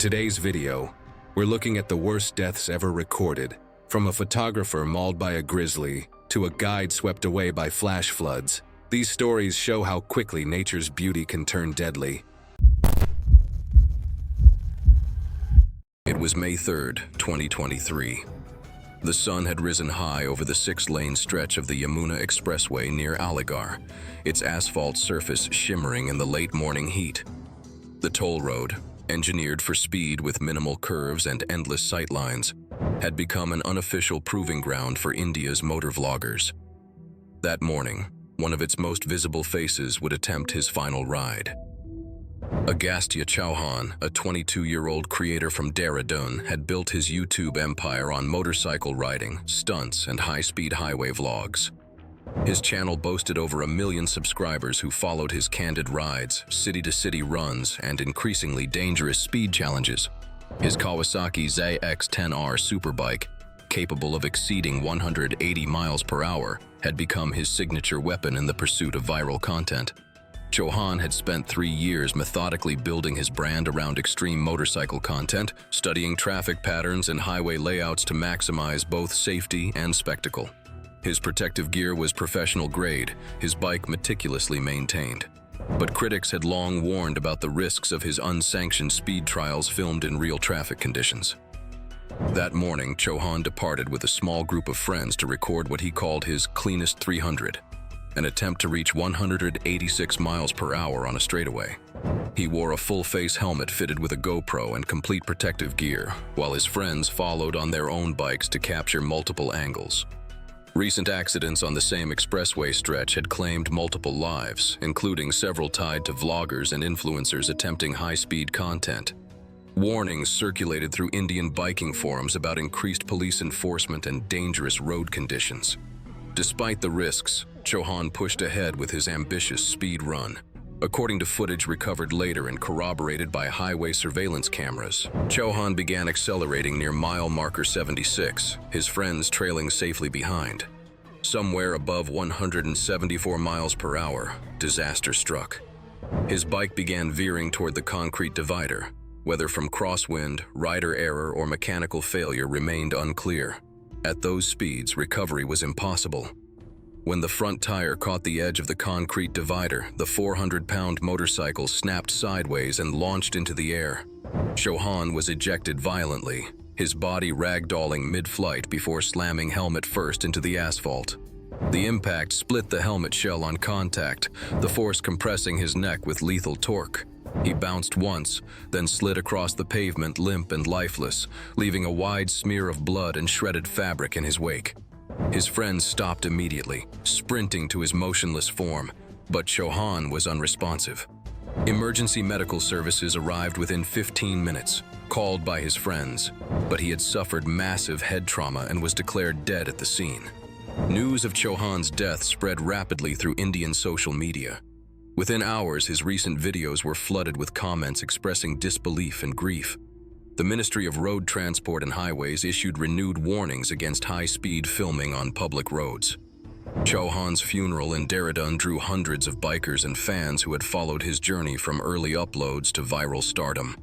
today's video, we're looking at the worst deaths ever recorded, from a photographer mauled by a grizzly to a guide swept away by flash floods. These stories show how quickly nature's beauty can turn deadly. It was May 3rd, 2023. The sun had risen high over the 6-lane stretch of the Yamuna Expressway near Aligarh, its asphalt surface shimmering in the late morning heat. The toll road, engineered for speed with minimal curves and endless sightlines, had become an unofficial proving ground for India's motor vloggers. That morning, one of its most visible faces would attempt his final ride. Agastya Chauhan, a 22-year-old creator from Dehradun, had built his YouTube empire on motorcycle riding, stunts, and high-speed highway vlogs. His channel boasted over 1 million subscribers who followed his candid rides, city-to-city runs, and increasingly dangerous speed challenges. His Kawasaki ZX-10R superbike, capable of exceeding 180 miles per hour, had become his signature weapon in the pursuit of viral content. Chauhan had spent 3 years methodically building his brand around extreme motorcycle content, studying traffic patterns and highway layouts to maximize both safety and spectacle. His protective gear was professional grade, his bike meticulously maintained. But critics had long warned about the risks of his unsanctioned speed trials filmed in real traffic conditions. That morning, Chauhan departed with a small group of friends to record what he called his cleanest 300, an attempt to reach 186 miles per hour on a straightaway. He wore a full-face helmet fitted with a GoPro and complete protective gear, while his friends followed on their own bikes to capture multiple angles. Recent accidents on the same expressway stretch had claimed multiple lives, including several tied to vloggers and influencers attempting high-speed content. Warnings circulated through Indian biking forums about increased police enforcement and dangerous road conditions. Despite the risks, Chauhan pushed ahead with his ambitious speed run. According to footage recovered later and corroborated by highway surveillance cameras, Chauhan began accelerating near mile marker 76, his friends trailing safely behind. Somewhere above 174 miles per hour, disaster struck. His bike began veering toward the concrete divider. Whether from crosswind, rider error, or mechanical failure remained unclear. At those speeds, recovery was impossible. When the front tire caught the edge of the concrete divider, the 400-pound motorcycle snapped sideways and launched into the air. Chauhan was ejected violently, his body ragdolling mid-flight before slamming helmet first into the asphalt. The impact split the helmet shell on contact, the force compressing his neck with lethal torque. He bounced once, then slid across the pavement limp and lifeless, leaving a wide smear of blood and shredded fabric in his wake. His friends stopped immediately, sprinting to his motionless form, but Chauhan was unresponsive. Emergency medical services arrived within 15 minutes, called by his friends, but he had suffered massive head trauma and was declared dead at the scene. News of Chauhan's death spread rapidly through Indian social media. Within hours, his recent videos were flooded with comments expressing disbelief and grief. The Ministry of Road Transport and Highways issued renewed warnings against high-speed filming on public roads. Chauhan's funeral in Dehradun drew hundreds of bikers and fans who had followed his journey from early uploads to viral stardom.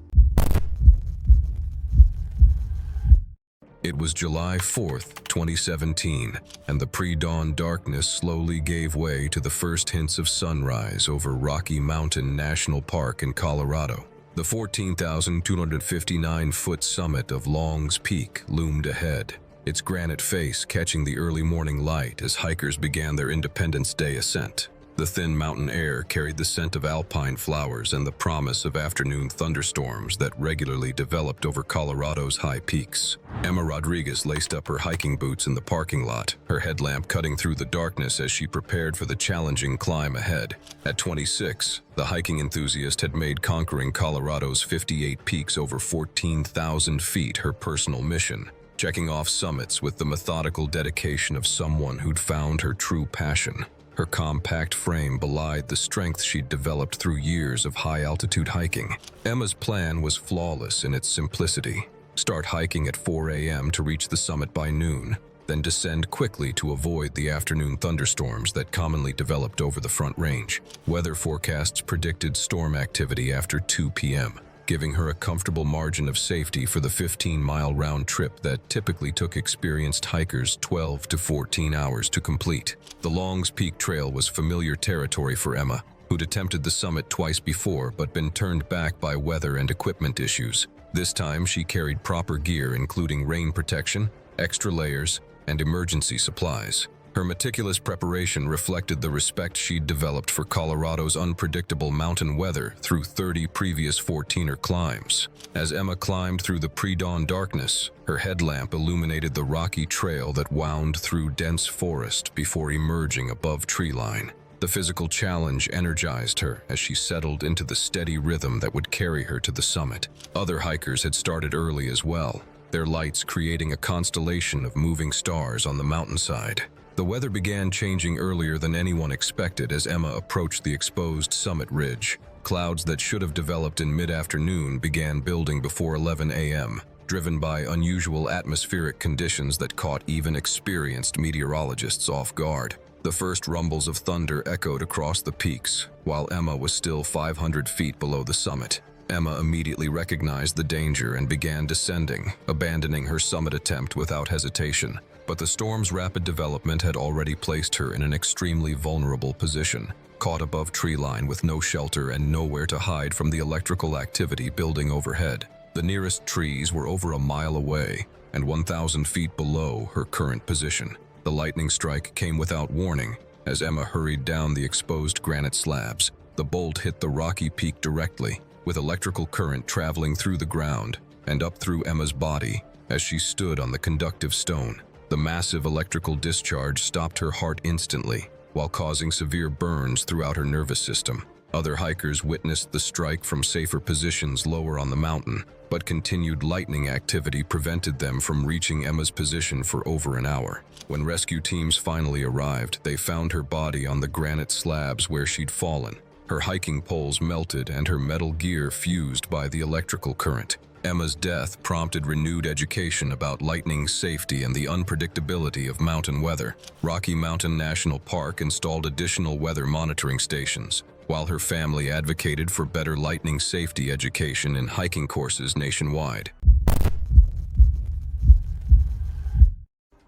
It was July 4th, 2017, and the pre-dawn darkness slowly gave way to the first hints of sunrise over Rocky Mountain National Park in Colorado. The 14,259-foot summit of Long's Peak loomed ahead, its granite face catching the early morning light as hikers began their Independence Day ascent. The thin mountain air carried the scent of alpine flowers and the promise of afternoon thunderstorms that regularly developed over Colorado's high peaks. Emma Rodriguez laced up her hiking boots in the parking lot, her headlamp cutting through the darkness as she prepared for the challenging climb ahead. At 26, the hiking enthusiast had made conquering Colorado's 58 peaks over 14,000 feet her personal mission, checking off summits with the methodical dedication of someone who'd found her true passion. Her compact frame belied the strength she'd developed through years of high-altitude hiking. Emma's plan was flawless in its simplicity. Start hiking at 4 a.m. to reach the summit by noon, then descend quickly to avoid the afternoon thunderstorms that commonly developed over the Front Range. Weather forecasts predicted storm activity after 2 p.m. giving her a comfortable margin of safety for the 15-mile round trip that typically took experienced hikers 12 to 14 hours to complete. The Longs Peak Trail was familiar territory for Emma, who'd attempted the summit twice before but been turned back by weather and equipment issues. This time, she carried proper gear including rain protection, extra layers, and emergency supplies. Her meticulous preparation reflected the respect she'd developed for Colorado's unpredictable mountain weather through 30 previous 14er climbs. As Emma climbed through the pre-dawn darkness, her headlamp illuminated the rocky trail that wound through dense forest before emerging above treeline. The physical challenge energized her as she settled into the steady rhythm that would carry her to the summit. Other hikers had started early as well, their lights creating a constellation of moving stars on the mountainside. The weather began changing earlier than anyone expected as Emma approached the exposed summit ridge. Clouds that should have developed in mid-afternoon began building before 11 a.m., driven by unusual atmospheric conditions that caught even experienced meteorologists off guard. The first rumbles of thunder echoed across the peaks, while Emma was still 500 feet below the summit. Emma immediately recognized the danger and began descending, abandoning her summit attempt without hesitation. But the storm's rapid development had already placed her in an extremely vulnerable position, caught above treeline with no shelter and nowhere to hide from the electrical activity building overhead. The nearest trees were over a mile away and 1,000 feet below her current position. The lightning strike came without warning. As Emma hurried down the exposed granite slabs, the bolt hit the rocky peak directly, with electrical current traveling through the ground and up through Emma's body as she stood on the conductive stone. The massive electrical discharge stopped her heart instantly, while causing severe burns throughout her nervous system. Other hikers witnessed the strike from safer positions lower on the mountain, but continued lightning activity prevented them from reaching Emma's position for over an hour. When rescue teams finally arrived, they found her body on the granite slabs where she'd fallen. Her hiking poles melted and her metal gear fused by the electrical current. Emma's death prompted renewed education about lightning safety and the unpredictability of mountain weather. Rocky Mountain National Park installed additional weather monitoring stations, while her family advocated for better lightning safety education in hiking courses nationwide.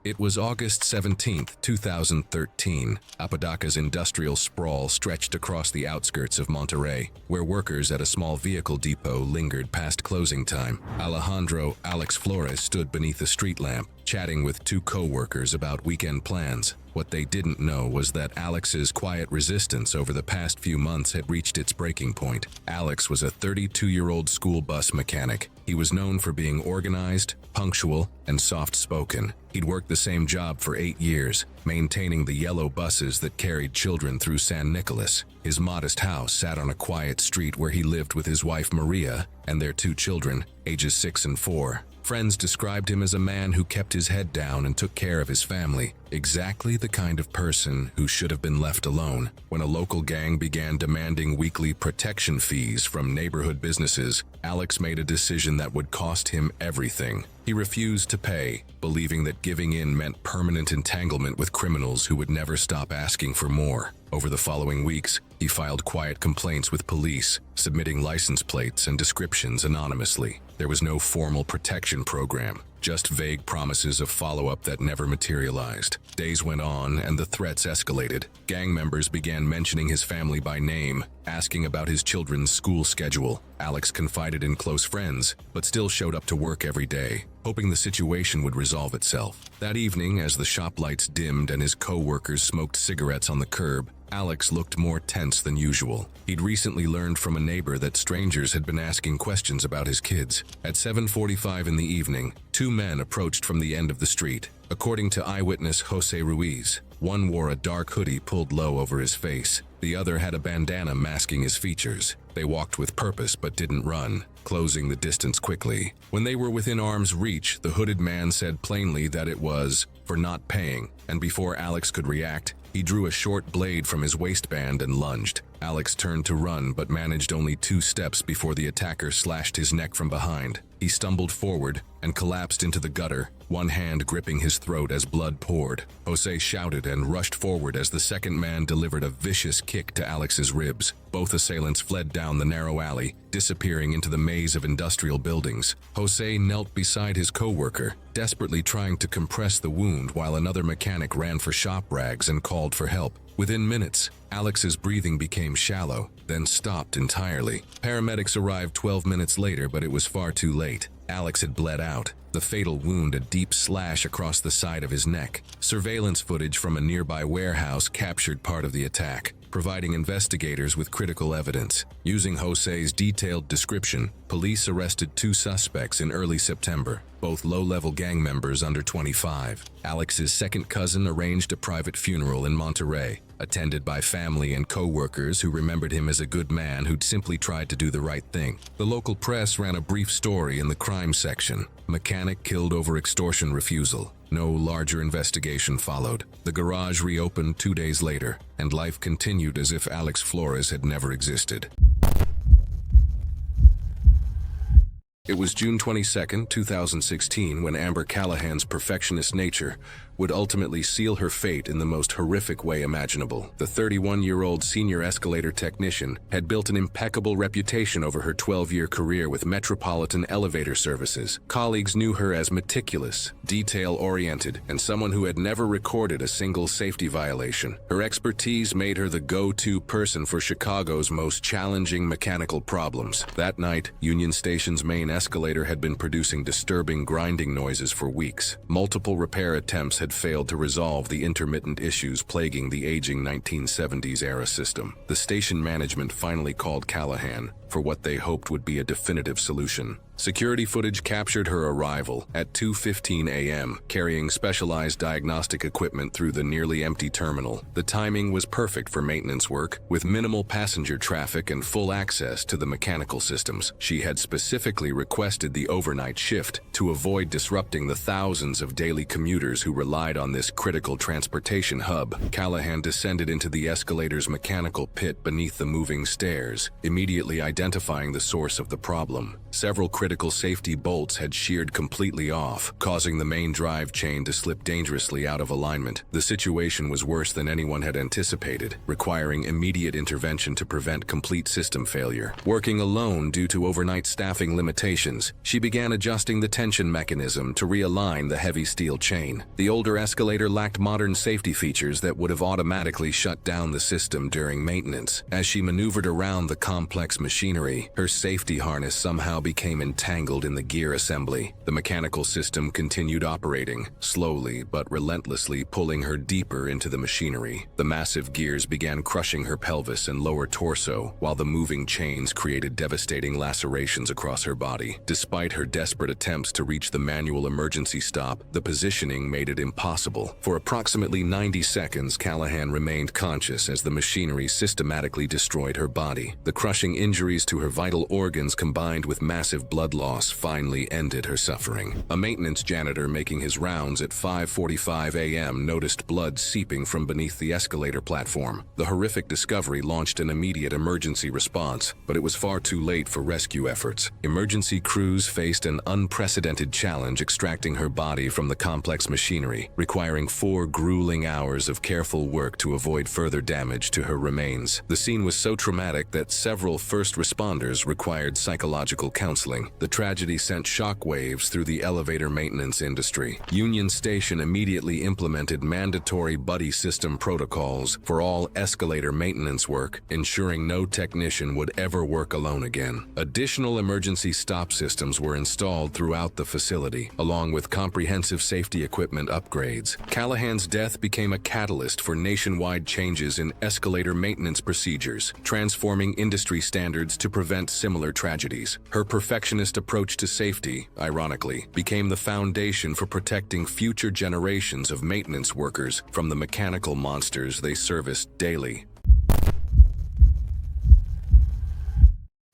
It was August 17, 2013. Apodaca's industrial sprawl stretched across the outskirts of Monterrey, where workers at a small vehicle depot lingered past closing time. Alejandro Alex Flores stood beneath a street lamp, chatting with two co-workers about weekend plans. What they didn't know was that Alex's quiet resistance over the past few months had reached its breaking point. Alex was a 32-year-old school bus mechanic. He was known for being organized, punctual, and soft-spoken. He'd worked the same job for 8 years, maintaining the yellow buses that carried children through San Nicolas. His modest house sat on a quiet street where he lived with his wife Maria and their 2 children, ages 6 and 4. Friends described him as a man who kept his head down and took care of his family, exactly the kind of person who should have been left alone. When a local gang began demanding weekly protection fees from neighborhood businesses, Alex made a decision that would cost him everything. He refused to pay, believing that giving in meant permanent entanglement with criminals who would never stop asking for more. Over the following weeks, he filed quiet complaints with police, submitting license plates and descriptions anonymously. There was no formal protection program, just vague promises of follow-up that never materialized. Days went on and the threats escalated. Gang members began mentioning his family by name, asking about his children's school schedule. Alex confided in close friends, but still showed up to work every day, hoping the situation would resolve itself. That evening, as the shop lights dimmed and his co-workers smoked cigarettes on the curb, Alex looked more tense than usual. He'd recently learned from a neighbor that strangers had been asking questions about his kids. At 7:45 in the evening, 2 men approached from the end of the street. According to eyewitness Jose Ruiz, one wore a dark hoodie pulled low over his face. The other had a bandana masking his features. They walked with purpose but didn't run, closing the distance quickly. When they were within arm's reach, the hooded man said plainly that it was for not paying, and before Alex could react, he drew a short blade from his waistband and lunged. Alex turned to run but managed only 2 steps before the attacker slashed his neck from behind. He stumbled forward and collapsed into the gutter, one hand gripping his throat as blood poured. Jose shouted and rushed forward as the second man delivered a vicious kick to Alex's ribs. Both assailants fled down the narrow alley, disappearing into the maze of industrial buildings. Jose knelt beside his co-worker, desperately trying to compress the wound while another mechanic ran for shop rags and called for help. Within minutes, Alex's breathing became shallow, then stopped entirely. Paramedics arrived 12 minutes later, but it was far too late. Alex had bled out, the fatal wound a deep slash across the side of his neck. Surveillance footage from a nearby warehouse captured part of the attack, providing investigators with critical evidence. Using Jose's detailed description, police arrested 2 suspects in early September, both low-level gang members under 25. Alex's second cousin arranged a private funeral in Monterey, attended by family and co-workers who remembered him as a good man who'd simply tried to do the right thing. The local press ran a brief story in the crime section. Mechanic killed over extortion refusal. No larger investigation followed. The garage reopened 2 days later, and life continued as if Alex Flores had never existed. It was June 22, 2016, when Amber Callahan's perfectionist nature would ultimately seal her fate in the most horrific way imaginable. The 31-year-old senior escalator technician had built an impeccable reputation over her 12-year career with Metropolitan Elevator Services. Colleagues knew her as meticulous, detail-oriented, and someone who had never recorded a single safety violation. Her expertise made her the go-to person for Chicago's most challenging mechanical problems. That night, Union Station's main escalator had been producing disturbing grinding noises for weeks. Multiple repair attempts had failed to resolve the intermittent issues plaguing the aging 1970s-era system. The station management finally called Callahan for what they hoped would be a definitive solution. Security footage captured her arrival at 2:15 a.m., carrying specialized diagnostic equipment through the nearly empty terminal. The timing was perfect for maintenance work, with minimal passenger traffic and full access to the mechanical systems. She had specifically requested the overnight shift to avoid disrupting the thousands of daily commuters who relied on this critical transportation hub. Callahan descended into the escalator's mechanical pit beneath the moving stairs, immediately identifying the source of the problem. Several critical safety bolts had sheared completely off, causing the main drive chain to slip dangerously out of alignment. The situation was worse than anyone had anticipated, requiring immediate intervention to prevent complete system failure. Working alone due to overnight staffing limitations, she began adjusting the tension mechanism to realign the heavy steel chain. The older escalator lacked modern safety features that would have automatically shut down the system during maintenance. As she maneuvered around the complex machinery, her safety harness somehow became entangled in the gear assembly. The mechanical system continued operating, slowly but relentlessly pulling her deeper into the machinery. The massive gears began crushing her pelvis and lower torso, while the moving chains created devastating lacerations across her body. Despite her desperate attempts to reach the manual emergency stop, the positioning made it impossible. For approximately 90 seconds, Callahan remained conscious as the machinery systematically destroyed her body. The crushing injuries to her vital organs combined with massive blood loss finally ended her suffering. A maintenance janitor making his rounds at 5:45 a.m. noticed blood seeping from beneath the escalator platform. The horrific discovery launched an immediate emergency response, but it was far too late for rescue efforts. Emergency crews faced an unprecedented challenge extracting her body from the complex machinery, requiring 4 grueling hours of careful work to avoid further damage to her remains. The scene was so traumatic that several first responders required psychological counseling. The tragedy sent shockwaves through the elevator maintenance industry. Union Station immediately implemented mandatory buddy system protocols for all escalator maintenance work, ensuring no technician would ever work alone again. Additional emergency stop systems were installed throughout the facility, along with comprehensive safety equipment upgrades. Callahan's death became a catalyst for nationwide changes in escalator maintenance procedures, transforming industry standards to prevent similar tragedies. Her perfectionist approach to safety, ironically, became the foundation for protecting future generations of maintenance workers from the mechanical monsters they serviced daily.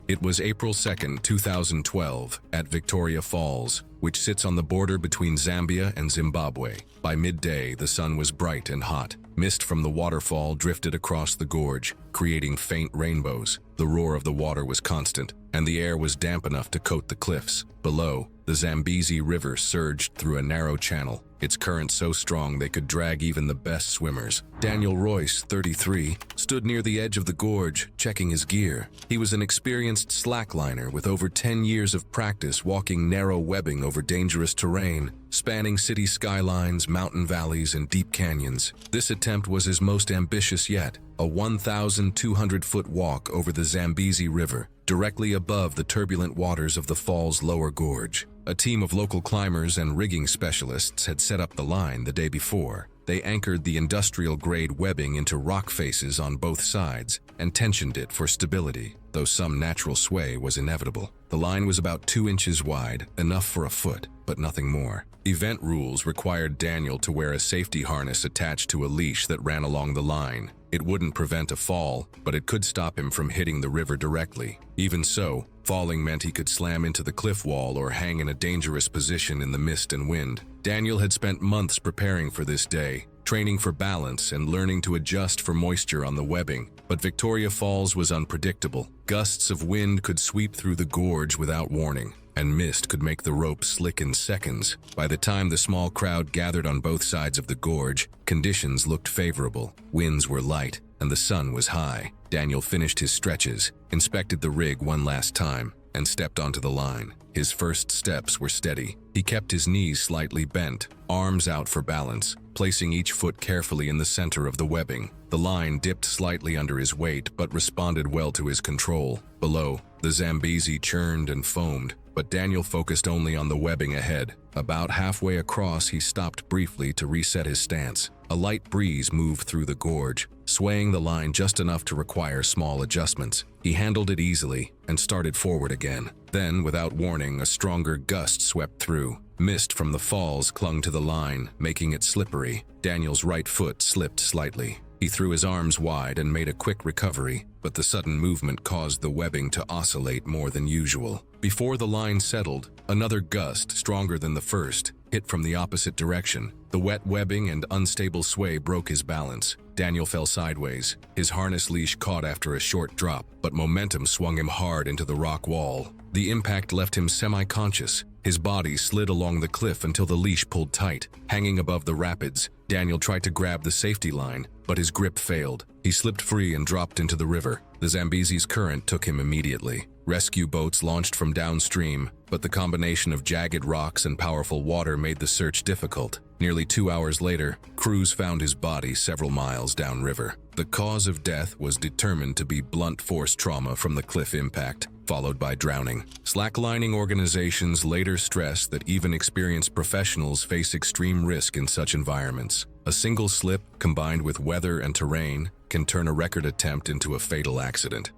It was April 2, 2012, at Victoria Falls, which sits on the border between Zambia and Zimbabwe. By midday, the sun was bright and hot, Mist from the waterfall drifted across the gorge, creating faint rainbows. The roar of the water was constant, and the air was damp enough to coat the cliffs. Below, the Zambezi River surged through a narrow channel, its current so strong they could drag even the best swimmers. Daniel Royce, 33, stood near the edge of the gorge, checking his gear. He was an experienced slackliner with over 10 years of practice walking narrow webbing over dangerous terrain, spanning city skylines, mountain valleys, and deep canyons. This attempt was his most ambitious yet, a 1,200-foot walk over the Zambezi River, directly above the turbulent waters of the fall's lower gorge. A team of local climbers and rigging specialists had set up the line the day before. They anchored the industrial-grade webbing into rock faces on both sides and tensioned it for stability, though some natural sway was inevitable. The line was about 2 inches wide, enough for a foot, but nothing more. Event rules required Daniel to wear a safety harness attached to a leash that ran along the line. It wouldn't prevent a fall, but it could stop him from hitting the river directly. Even so, falling meant he could slam into the cliff wall or hang in a dangerous position in the mist and wind. Daniel had spent months preparing for this day, training for balance and learning to adjust for moisture on the webbing. But Victoria Falls was unpredictable. Gusts of wind could sweep through the gorge without warning, and mist could make the rope slick in seconds. By the time the small crowd gathered on both sides of the gorge, conditions looked favorable. Winds were light, and the sun was high. Daniel finished his stretches, inspected the rig one last time, and stepped onto the line. His first steps were steady. He kept his knees slightly bent, arms out for balance, placing each foot carefully in the center of the webbing. The line dipped slightly under his weight, but responded well to his control. Below, the Zambezi churned and foamed, but Daniel focused only on the webbing ahead. About halfway across, he stopped briefly to reset his stance. A light breeze moved through the gorge, swaying the line just enough to require small adjustments. He handled it easily and started forward again. Then, without warning, a stronger gust swept through. Mist from the falls clung to the line, making it slippery. Daniel's right foot slipped slightly. He threw his arms wide and made a quick recovery, but the sudden movement caused the webbing to oscillate more than usual. Before the line settled, another gust, stronger than the first, hit from the opposite direction. The wet webbing and unstable sway broke his balance. Daniel fell sideways. His harness leash caught after a short drop, but momentum swung him hard into the rock wall. The impact left him semi-conscious. His body slid along the cliff until the leash pulled tight. Hanging above the rapids, Daniel tried to grab the safety line, but his grip failed. He slipped free and dropped into the river. The Zambezi's current took him immediately. Rescue boats launched from downstream, but the combination of jagged rocks and powerful water made the search difficult. Nearly 2 hours later, crews found his body several miles downriver. The cause of death was determined to be blunt force trauma from the cliff impact, followed by drowning. Slacklining organizations later stressed that even experienced professionals face extreme risk in such environments. A single slip, combined with weather and terrain, can turn a record attempt into a fatal accident.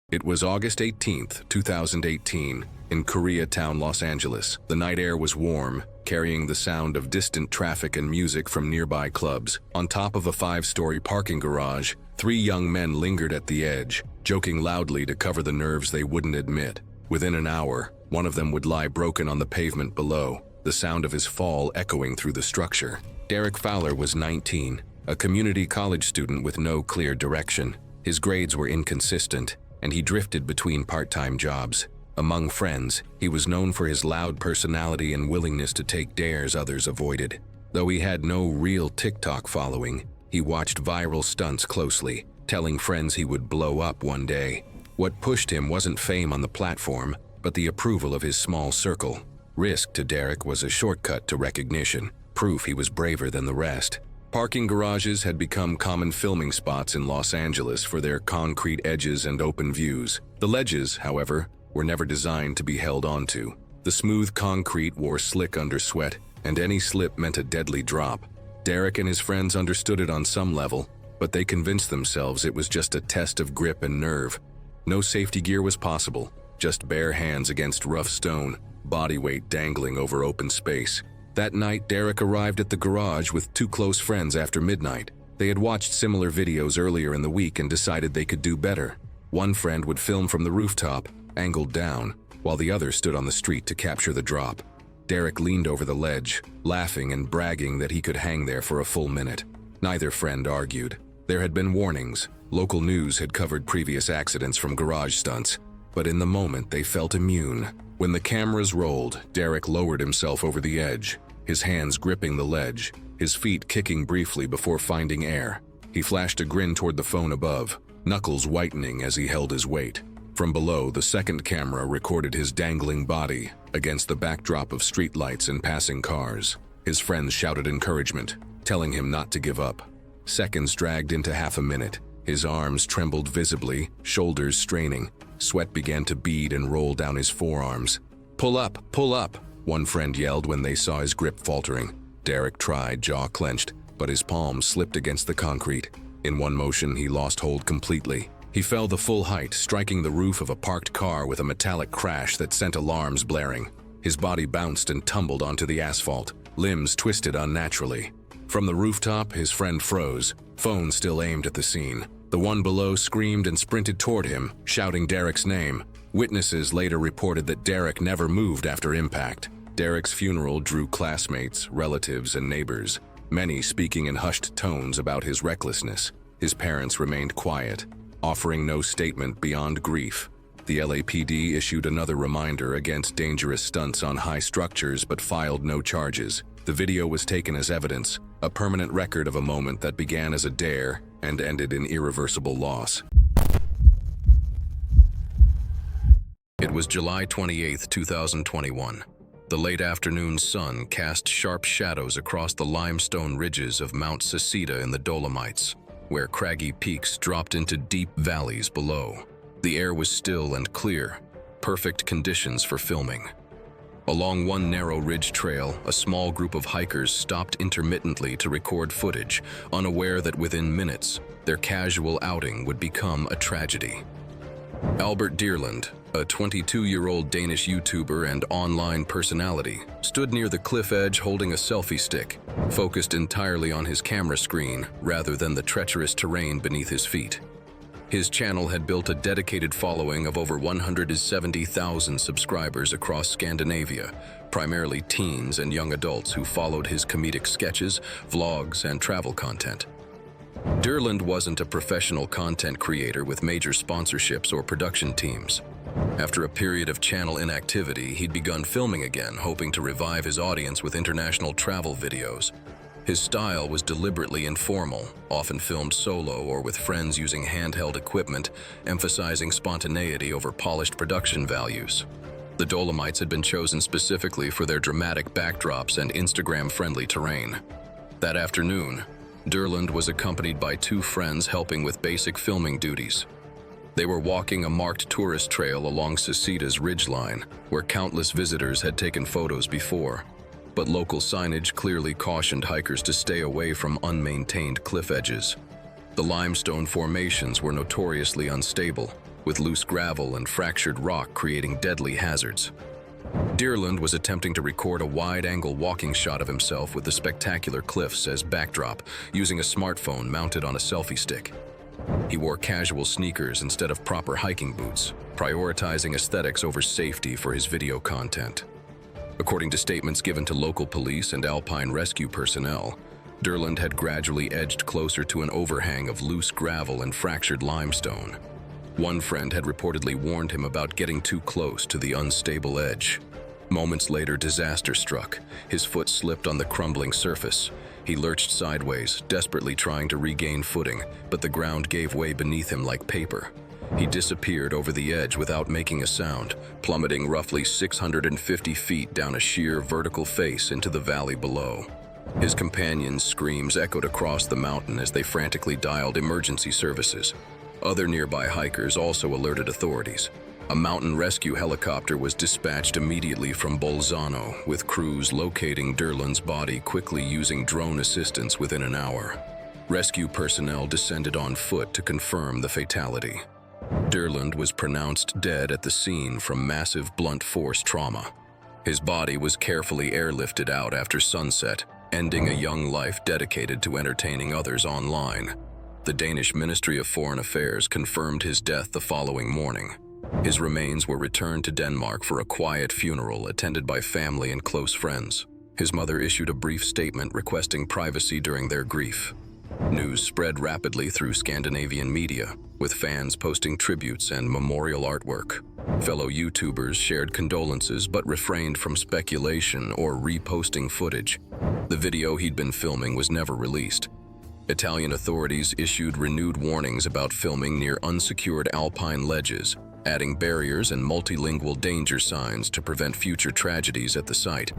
It was August 18, 2018, in Koreatown, Los Angeles. The night air was warm, carrying the sound of distant traffic and music from nearby clubs. On top of a 5-story parking garage, 3 young men lingered at the edge, joking loudly to cover the nerves they wouldn't admit. Within an hour, one of them would lie broken on the pavement below, the sound of his fall echoing through the structure. Derek Fowler was 19, a community college student with no clear direction. His grades were inconsistent, and he drifted between part-time jobs. Among friends, he was known for his loud personality and willingness to take dares others avoided. Though he had no real TikTok following, he watched viral stunts closely, telling friends he would blow up one day. What pushed him wasn't fame on the platform, but the approval of his small circle. Risk to Derek was a shortcut to recognition, proof he was braver than the rest. Parking garages had become common filming spots in Los Angeles for their concrete edges and open views. The ledges, however, were never designed to be held onto. The smooth concrete wore slick under sweat, and any slip meant a deadly drop. Derek and his friends understood it on some level, but they convinced themselves it was just a test of grip and nerve. No safety gear was possible, just bare hands against rough stone, body weight dangling over open space. That night, Derek arrived at the garage with 2 close friends after midnight. They had watched similar videos earlier in the week and decided they could do better. One friend would film from the rooftop, angled down, while the other stood on the street to capture the drop. Derek leaned over the ledge, laughing and bragging that he could hang there for a full minute. Neither friend argued. There had been warnings. Local news had covered previous accidents from garage stunts. But in the moment, they felt immune. When the cameras rolled, Derek lowered himself over the edge, his hands gripping the ledge, his feet kicking briefly before finding air. He flashed a grin toward the phone above, knuckles whitening as he held his weight. From below, the second camera recorded his dangling body against the backdrop of streetlights and passing cars. His friends shouted encouragement, telling him not to give up. Seconds dragged into half a minute. His arms trembled visibly, shoulders straining. Sweat began to bead and roll down his forearms. Pull up, one friend yelled when they saw his grip faltering. Derek tried, jaw clenched, but his palms slipped against the concrete. In one motion, he lost hold completely. He fell the full height, striking the roof of a parked car with a metallic crash that sent alarms blaring. His body bounced and tumbled onto the asphalt, limbs twisted unnaturally. From the rooftop, his friend froze, phone still aimed at the scene. The one below screamed and sprinted toward him, shouting Derek's name. Witnesses later reported that Derek never moved after impact. Derek's funeral drew classmates, relatives, and neighbors, many speaking in hushed tones about his recklessness. His parents remained quiet, offering no statement beyond grief. The LAPD issued another reminder against dangerous stunts on high structures but filed no charges. The video was taken as evidence, a permanent record of a moment that began as a dare and ended in irreversible loss. It was July 28, 2021. The late afternoon sun cast sharp shadows across the limestone ridges of Mount Sasita in the Dolomites, where craggy peaks dropped into deep valleys below. The air was still and clear, perfect conditions for filming. Along one narrow ridge trail, a small group of hikers stopped intermittently to record footage, unaware that within minutes, their casual outing would become a tragedy. Albert Deerland, a 22-year-old Danish YouTuber and online personality, stood near the cliff edge holding a selfie stick, focused entirely on his camera screen rather than the treacherous terrain beneath his feet. His channel had built a dedicated following of over 170,000 subscribers across Scandinavia, primarily teens and young adults who followed his comedic sketches, vlogs, and travel content. Deerland wasn't a professional content creator with major sponsorships or production teams. After a period of channel inactivity, he'd begun filming again, hoping to revive his audience with international travel videos. His style was deliberately informal, often filmed solo or with friends using handheld equipment, emphasizing spontaneity over polished production values. The Dolomites had been chosen specifically for their dramatic backdrops and Instagram-friendly terrain. That afternoon, Deerland was accompanied by two friends helping with basic filming duties. They were walking a marked tourist trail along Sasita's ridgeline, where countless visitors had taken photos before. But local signage clearly cautioned hikers to stay away from unmaintained cliff edges. The limestone formations were notoriously unstable, with loose gravel and fractured rock creating deadly hazards. Deerland was attempting to record a wide-angle walking shot of himself with the spectacular cliffs as backdrop, using a smartphone mounted on a selfie stick. He wore casual sneakers instead of proper hiking boots, prioritizing aesthetics over safety for his video content. According to statements given to local police and alpine rescue personnel, Deerland had gradually edged closer to an overhang of loose gravel and fractured limestone. One friend had reportedly warned him about getting too close to the unstable edge. Moments later, disaster struck. His foot slipped on the crumbling surface. He lurched sideways, desperately trying to regain footing, but the ground gave way beneath him like paper. He disappeared over the edge without making a sound, plummeting roughly 650 feet down a sheer vertical face into the valley below. His companions' screams echoed across the mountain as they frantically dialed emergency services. Other nearby hikers also alerted authorities. A mountain rescue helicopter was dispatched immediately from Bolzano, with crews locating Deerland's body quickly using drone assistance within an hour. Rescue personnel descended on foot to confirm the fatality. Deerland was pronounced dead at the scene from massive blunt force trauma. His body was carefully airlifted out after sunset, ending a young life dedicated to entertaining others online. The Danish Ministry of Foreign Affairs confirmed his death the following morning. His remains were returned to Denmark for a quiet funeral attended by family and close friends. His mother issued a brief statement requesting privacy during their grief. News spread rapidly through Scandinavian media, with fans posting tributes and memorial artwork. Fellow YouTubers shared condolences but refrained from speculation or reposting footage. The video he'd been filming was never released. Italian authorities issued renewed warnings about filming near unsecured alpine ledges, adding barriers and multilingual danger signs to prevent future tragedies at the site.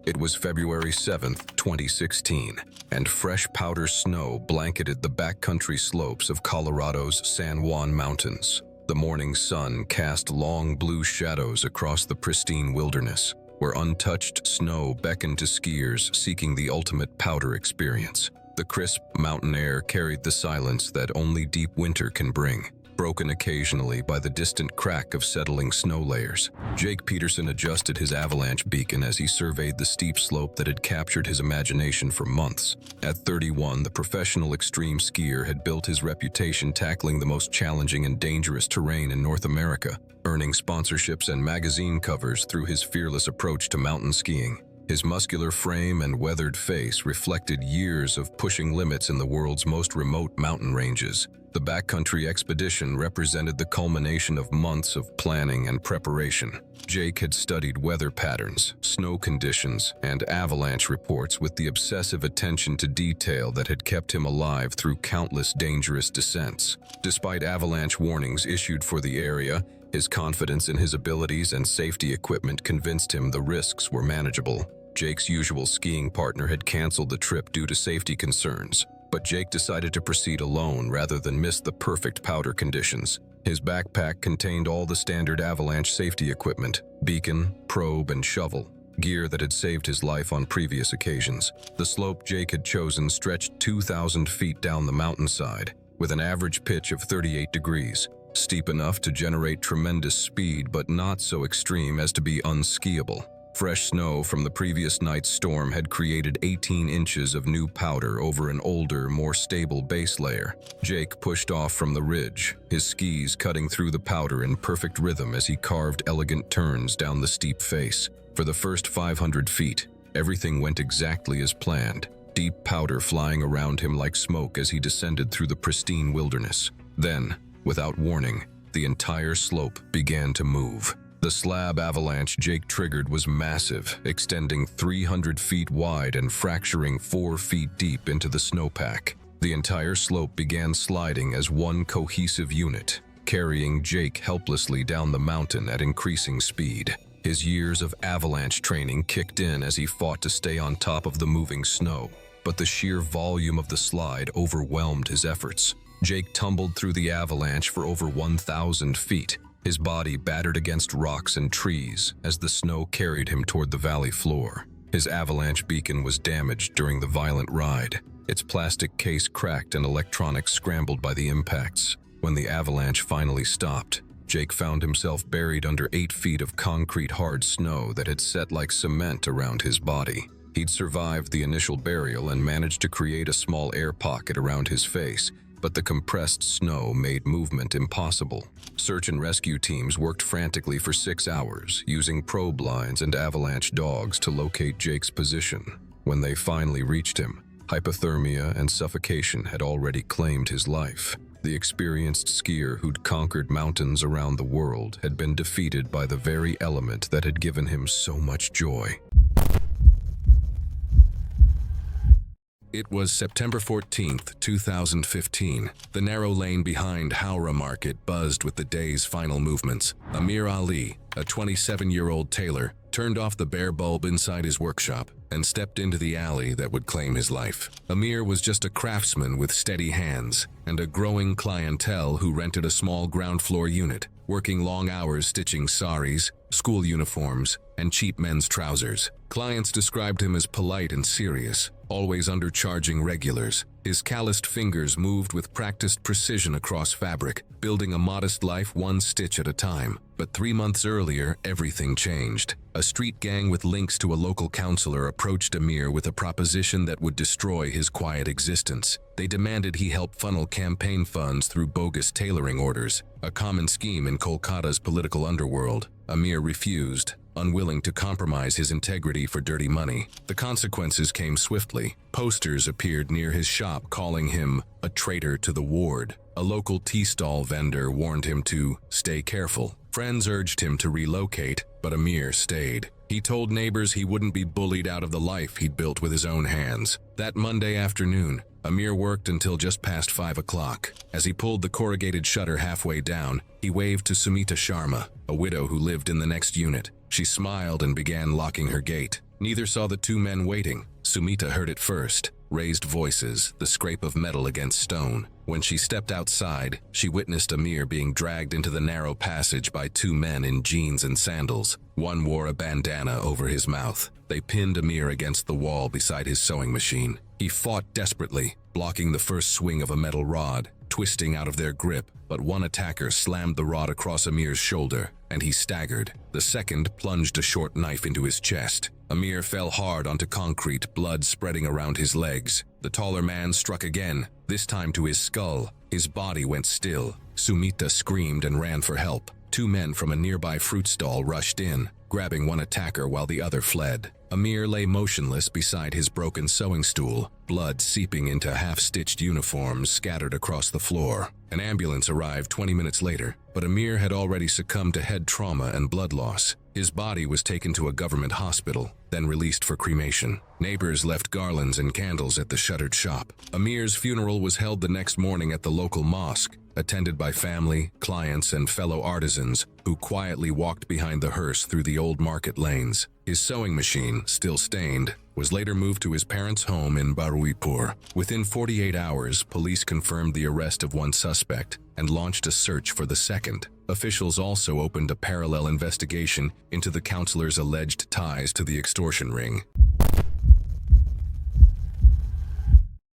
It was February 7, 2016, and fresh powder snow blanketed the backcountry slopes of Colorado's San Juan Mountains. The morning sun cast long blue shadows across the pristine wilderness, where untouched snow beckoned to skiers seeking the ultimate powder experience. The crisp mountain air carried the silence that only deep winter can bring, broken occasionally by the distant crack of settling snow layers. Jake Peterson adjusted his avalanche beacon as he surveyed the steep slope that had captured his imagination for months. At 31, the professional extreme skier had built his reputation tackling the most challenging and dangerous terrain in North America, earning sponsorships and magazine covers through his fearless approach to mountain skiing. His muscular frame and weathered face reflected years of pushing limits in the world's most remote mountain ranges. The backcountry expedition represented the culmination of months of planning and preparation. Jake had studied weather patterns, snow conditions, and avalanche reports with the obsessive attention to detail that had kept him alive through countless dangerous descents. Despite avalanche warnings issued for the area, his confidence in his abilities and safety equipment convinced him the risks were manageable. Jake's usual skiing partner had canceled the trip due to safety concerns, but Jake decided to proceed alone rather than miss the perfect powder conditions. His backpack contained all the standard avalanche safety equipment: beacon, probe, and shovel, gear that had saved his life on previous occasions. The slope Jake had chosen stretched 2,000 feet down the mountainside, with an average pitch of 38 degrees. Steep enough to generate tremendous speed, but not so extreme as to be unskiable. Fresh snow from the previous night's storm had created 18 inches of new powder over an older, more stable base layer. Jake pushed off from the ridge, his skis cutting through the powder in perfect rhythm as he carved elegant turns down the steep face. For the first 500 feet, everything went exactly as planned, deep powder flying around him like smoke as he descended through the pristine wilderness. Then, without warning, the entire slope began to move. The slab avalanche Jake triggered was massive, extending 300 feet wide and fracturing 4 feet deep into the snowpack. The entire slope began sliding as one cohesive unit, carrying Jake helplessly down the mountain at increasing speed. His years of avalanche training kicked in as he fought to stay on top of the moving snow, but the sheer volume of the slide overwhelmed his efforts. Jake tumbled through the avalanche for over 1,000 feet, his body battered against rocks and trees as the snow carried him toward the valley floor. His avalanche beacon was damaged during the violent ride. Its plastic case cracked and electronics scrambled by the impacts. When the avalanche finally stopped, Jake found himself buried under 8 feet of concrete hard snow that had set like cement around his body. He'd survived the initial burial and managed to create a small air pocket around his face, but the compressed snow made movement impossible. Search and rescue teams worked frantically for 6 hours, using probe lines and avalanche dogs to locate Jake's position. When they finally reached him, hypothermia and suffocation had already claimed his life. The experienced skier who'd conquered mountains around the world had been defeated by the very element that had given him so much joy. It was September 14th, 2015. The narrow lane behind Howrah Market buzzed with the day's final movements. Amir Ali, a 27-year-old tailor, turned off the bare bulb inside his workshop and stepped into the alley that would claim his life. Amir was just a craftsman with steady hands and a growing clientele who rented a small ground-floor unit, working long hours stitching saris, school uniforms, and cheap men's trousers. Clients described him as polite and serious, always undercharging regulars. His calloused fingers moved with practiced precision across fabric, building a modest life one stitch at a time. But 3 months earlier, everything changed. A street gang with links to a local councillor approached Amir with a proposition that would destroy his quiet existence. They demanded he help funnel campaign funds through bogus tailoring orders, a common scheme in Kolkata's political underworld. Amir refused, unwilling to compromise his integrity for dirty money. The consequences came swiftly. Posters appeared near his shop calling him a traitor to the ward. A local tea stall vendor warned him to stay careful. Friends urged him to relocate, but Amir stayed. He told neighbors he wouldn't be bullied out of the life he'd built with his own hands. That Monday afternoon, Amir worked until just past 5 o'clock. As he pulled the corrugated shutter halfway down, he waved to Sumita Sharma, a widow who lived in the next unit. She smiled and began locking her gate. Neither saw the two men waiting. Sumita heard it first. Raised voices, the scrape of metal against stone. When she stepped outside, she witnessed Amir being dragged into the narrow passage by two men in jeans and sandals. One wore a bandana over his mouth. They pinned Amir against the wall beside his sewing machine. He fought desperately, blocking the first swing of a metal rod, twisting out of their grip, but one attacker slammed the rod across Amir's shoulder, and he staggered. The second plunged a short knife into his chest. Amir fell hard onto concrete, blood spreading around his legs. The taller man struck again, this time to his skull. His body went still. Sumita screamed and ran for help. Two men from a nearby fruit stall rushed in, grabbing one attacker while the other fled. Amir lay motionless beside his broken sewing stool, blood seeping into half-stitched uniforms scattered across the floor. An ambulance arrived 20 minutes later, but Amir had already succumbed to head trauma and blood loss. His body was taken to a government hospital, then released for cremation. Neighbors left garlands and candles at the shuttered shop. Amir's funeral was held the next morning at the local mosque, attended by family, clients, and fellow artisans who quietly walked behind the hearse through the old market lanes. His sewing machine, still stained, was later moved to his parents' home in Baruipur. Within 48 hours, police confirmed the arrest of one suspect and launched a search for the second. Officials also opened a parallel investigation into the councillor's alleged ties to the extortion ring.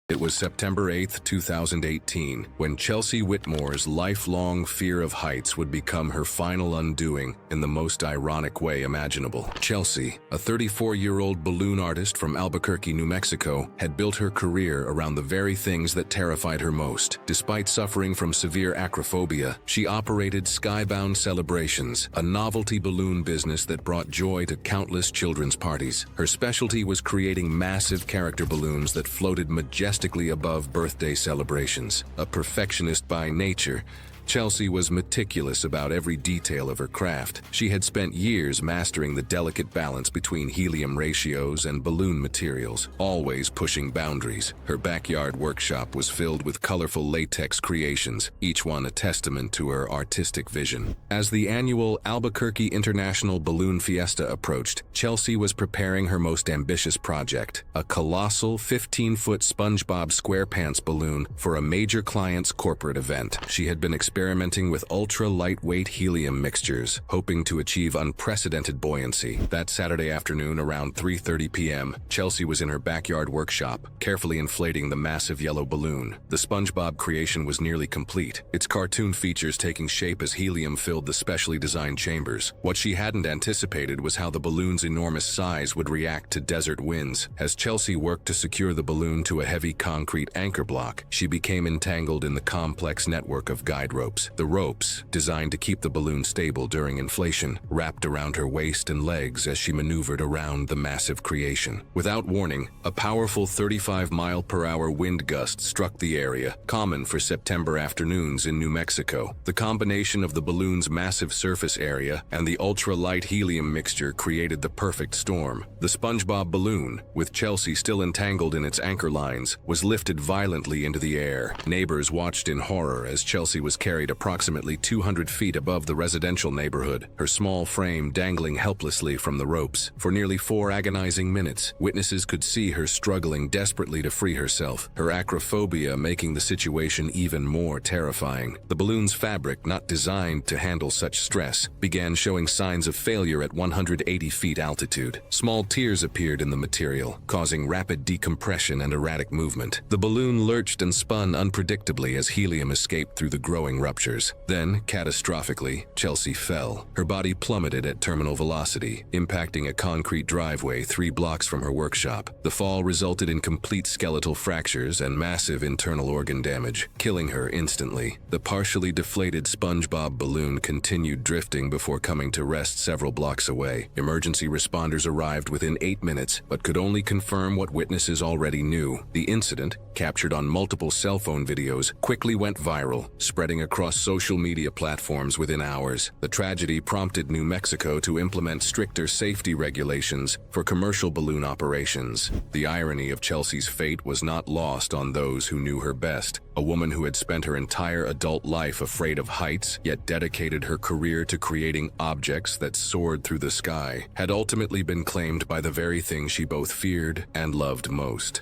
It was September 8, 2018, when Chelsea Whitmore's lifelong fear of heights would become her final undoing in the most ironic way imaginable. Chelsea, a 34-year-old balloon artist from Albuquerque, New Mexico, had built her career around the very things that terrified her most. Despite suffering from severe acrophobia, she operated Skybound Celebrations, a novelty balloon business that brought joy to countless children's parties. Her specialty was creating massive character balloons that floated majestically above birthday celebrations. A perfectionist by nature, Chelsea was meticulous about every detail of her craft. She had spent years mastering the delicate balance between helium ratios and balloon materials, always pushing boundaries. Her backyard workshop was filled with colorful latex creations, each one a testament to her artistic vision. As the annual Albuquerque International Balloon Fiesta approached, Chelsea was preparing her most ambitious project, a colossal 15-foot SpongeBob SquarePants balloon for a major client's corporate event. She had been experimenting with ultra-lightweight helium mixtures, hoping to achieve unprecedented buoyancy. That Saturday afternoon around 3:30 p.m., Chelsea was in her backyard workshop, carefully inflating the massive yellow balloon. The SpongeBob creation was nearly complete, its cartoon features taking shape as helium filled the specially designed chambers. What she hadn't anticipated was how the balloon's enormous size would react to desert winds. As Chelsea worked to secure the balloon to a heavy concrete anchor block, she became entangled in the complex network of guide ropes. The ropes, designed to keep the balloon stable during inflation, wrapped around her waist and legs as she maneuvered around the massive creation. Without warning, a powerful 35-mile-per-hour wind gust struck the area, common for September afternoons in New Mexico. The combination of the balloon's massive surface area and the ultra-light helium mixture created the perfect storm. The SpongeBob balloon, with Chelsea still entangled in its anchor lines, was lifted violently into the air. Neighbors watched in horror as Chelsea was carried carried approximately 200 feet above the residential neighborhood, her small frame dangling helplessly from the ropes. For nearly 4 agonizing minutes, witnesses could see her struggling desperately to free herself, her acrophobia making the situation even more terrifying. The balloon's fabric, not designed to handle such stress, began showing signs of failure at 180 feet altitude. Small tears appeared in the material, causing rapid decompression and erratic movement. The balloon lurched and spun unpredictably as helium escaped through the growing ruptures. Then, catastrophically, Chelsea fell. Her body plummeted at terminal velocity, impacting a concrete driveway 3 blocks from her workshop. The fall resulted in complete skeletal fractures and massive internal organ damage, killing her instantly. The partially deflated SpongeBob balloon continued drifting before coming to rest several blocks away. Emergency responders arrived within 8 minutes, but could only confirm what witnesses already knew. The incident, captured on multiple cell phone videos, quickly went viral, spreading across social media platforms within hours. The tragedy prompted New Mexico to implement stricter safety regulations for commercial balloon operations. The irony of Chelsea's fate was not lost on those who knew her best. A woman who had spent her entire adult life afraid of heights, yet dedicated her career to creating objects that soared through the sky, had ultimately been claimed by the very thing she both feared and loved most.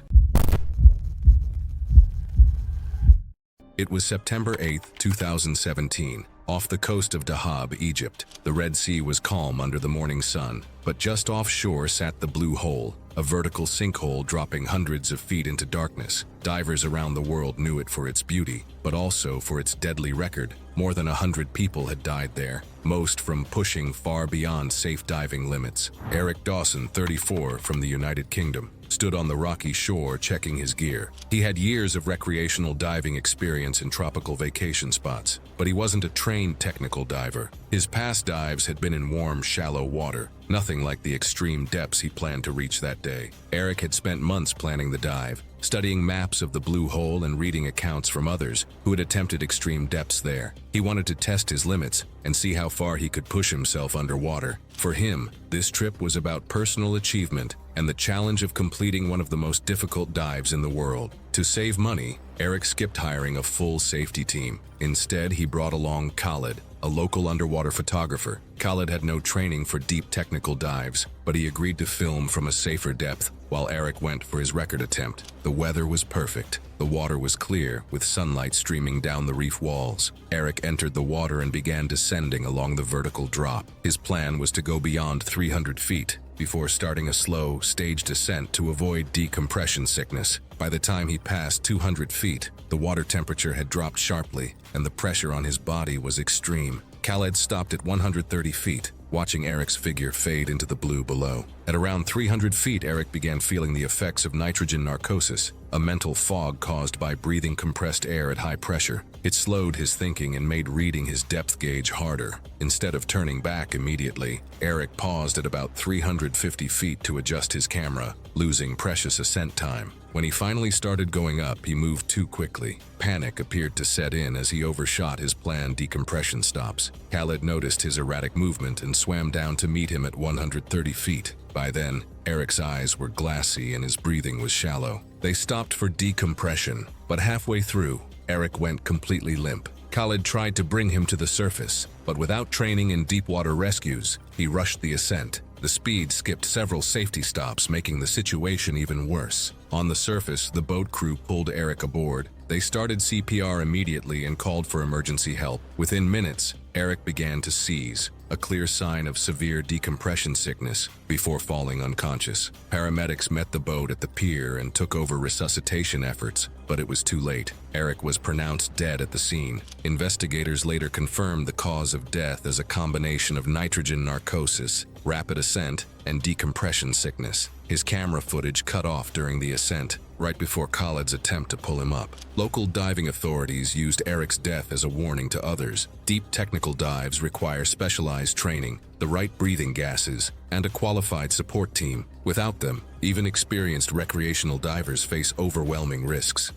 It was September 8, 2017. Off the coast of Dahab, Egypt, the Red Sea was calm under the morning sun, but just offshore sat the Blue Hole, a vertical sinkhole dropping hundreds of feet into darkness. Divers around the world knew it for its beauty, but also for its deadly record. More than 100 people had died there, most from pushing far beyond safe diving limits. Eric Dawson, 34, from the United Kingdom, stood on the rocky shore checking his gear. He had years of recreational diving experience in tropical vacation spots, but he wasn't a trained technical diver. His past dives had been in warm, shallow water, nothing like the extreme depths he planned to reach that day. Eric had spent months planning the dive, studying maps of the Blue Hole and reading accounts from others who had attempted extreme depths there. He wanted to test his limits and see how far he could push himself underwater. For him, this trip was about personal achievement and the challenge of completing one of the most difficult dives in the world. To save money, Eric skipped hiring a full safety team. Instead, he brought along Khalid, a local underwater photographer. Khalid had no training for deep technical dives, but he agreed to film from a safer depth while Eric went for his record attempt. The weather was perfect. The water was clear, with sunlight streaming down the reef walls. Eric entered the water and began descending along the vertical drop. His plan was to go beyond 300 feet before starting a slow, staged descent to avoid decompression sickness. By the time he passed 200 feet, the water temperature had dropped sharply, and the pressure on his body was extreme. Khaled stopped at 130 feet, watching Eric's figure fade into the blue below. At around 300 feet, Eric began feeling the effects of nitrogen narcosis, a mental fog caused by breathing compressed air at high pressure. It slowed his thinking and made reading his depth gauge harder. Instead of turning back immediately, Eric paused at about 350 feet to adjust his camera, losing precious ascent time. When he finally started going up, he moved too quickly. Panic appeared to set in as he overshot his planned decompression stops. Khaled noticed his erratic movement and swam down to meet him at 130 feet. By then, Eric's eyes were glassy and his breathing was shallow. They stopped for decompression, but halfway through, Eric went completely limp. Khaled tried to bring him to the surface, but without training in deep-water rescues, he rushed the ascent. The speed skipped several safety stops, making the situation even worse. On the surface, the boat crew pulled Eric aboard. They started CPR immediately and called for emergency help. Within minutes, Eric began to seize, a clear sign of severe decompression sickness, before falling unconscious. Paramedics met the boat at the pier and took over resuscitation efforts, but it was too late. Eric was pronounced dead at the scene. Investigators later confirmed the cause of death as a combination of nitrogen narcosis, rapid ascent, and decompression sickness. His camera footage cut off during the ascent, right before Khaled's attempt to pull him up. Local diving authorities used Eric's death as a warning to others. Deep technical dives require specialized training, the right breathing gases, and a qualified support team. Without them, even experienced recreational divers face overwhelming risks.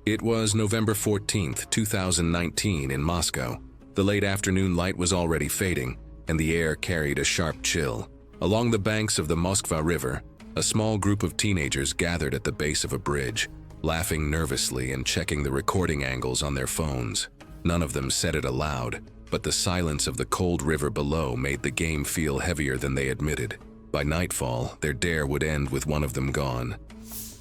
It was November 14th, 2019 in Moscow. The late afternoon light was already fading, and the air carried a sharp chill. Along the banks of the Moskva River, a small group of teenagers gathered at the base of a bridge. laughing nervously and checking the recording angles on their phones. None of them said it aloud, but the silence of the cold river below made the game feel heavier than they admitted. By nightfall, their dare would end with one of them gone.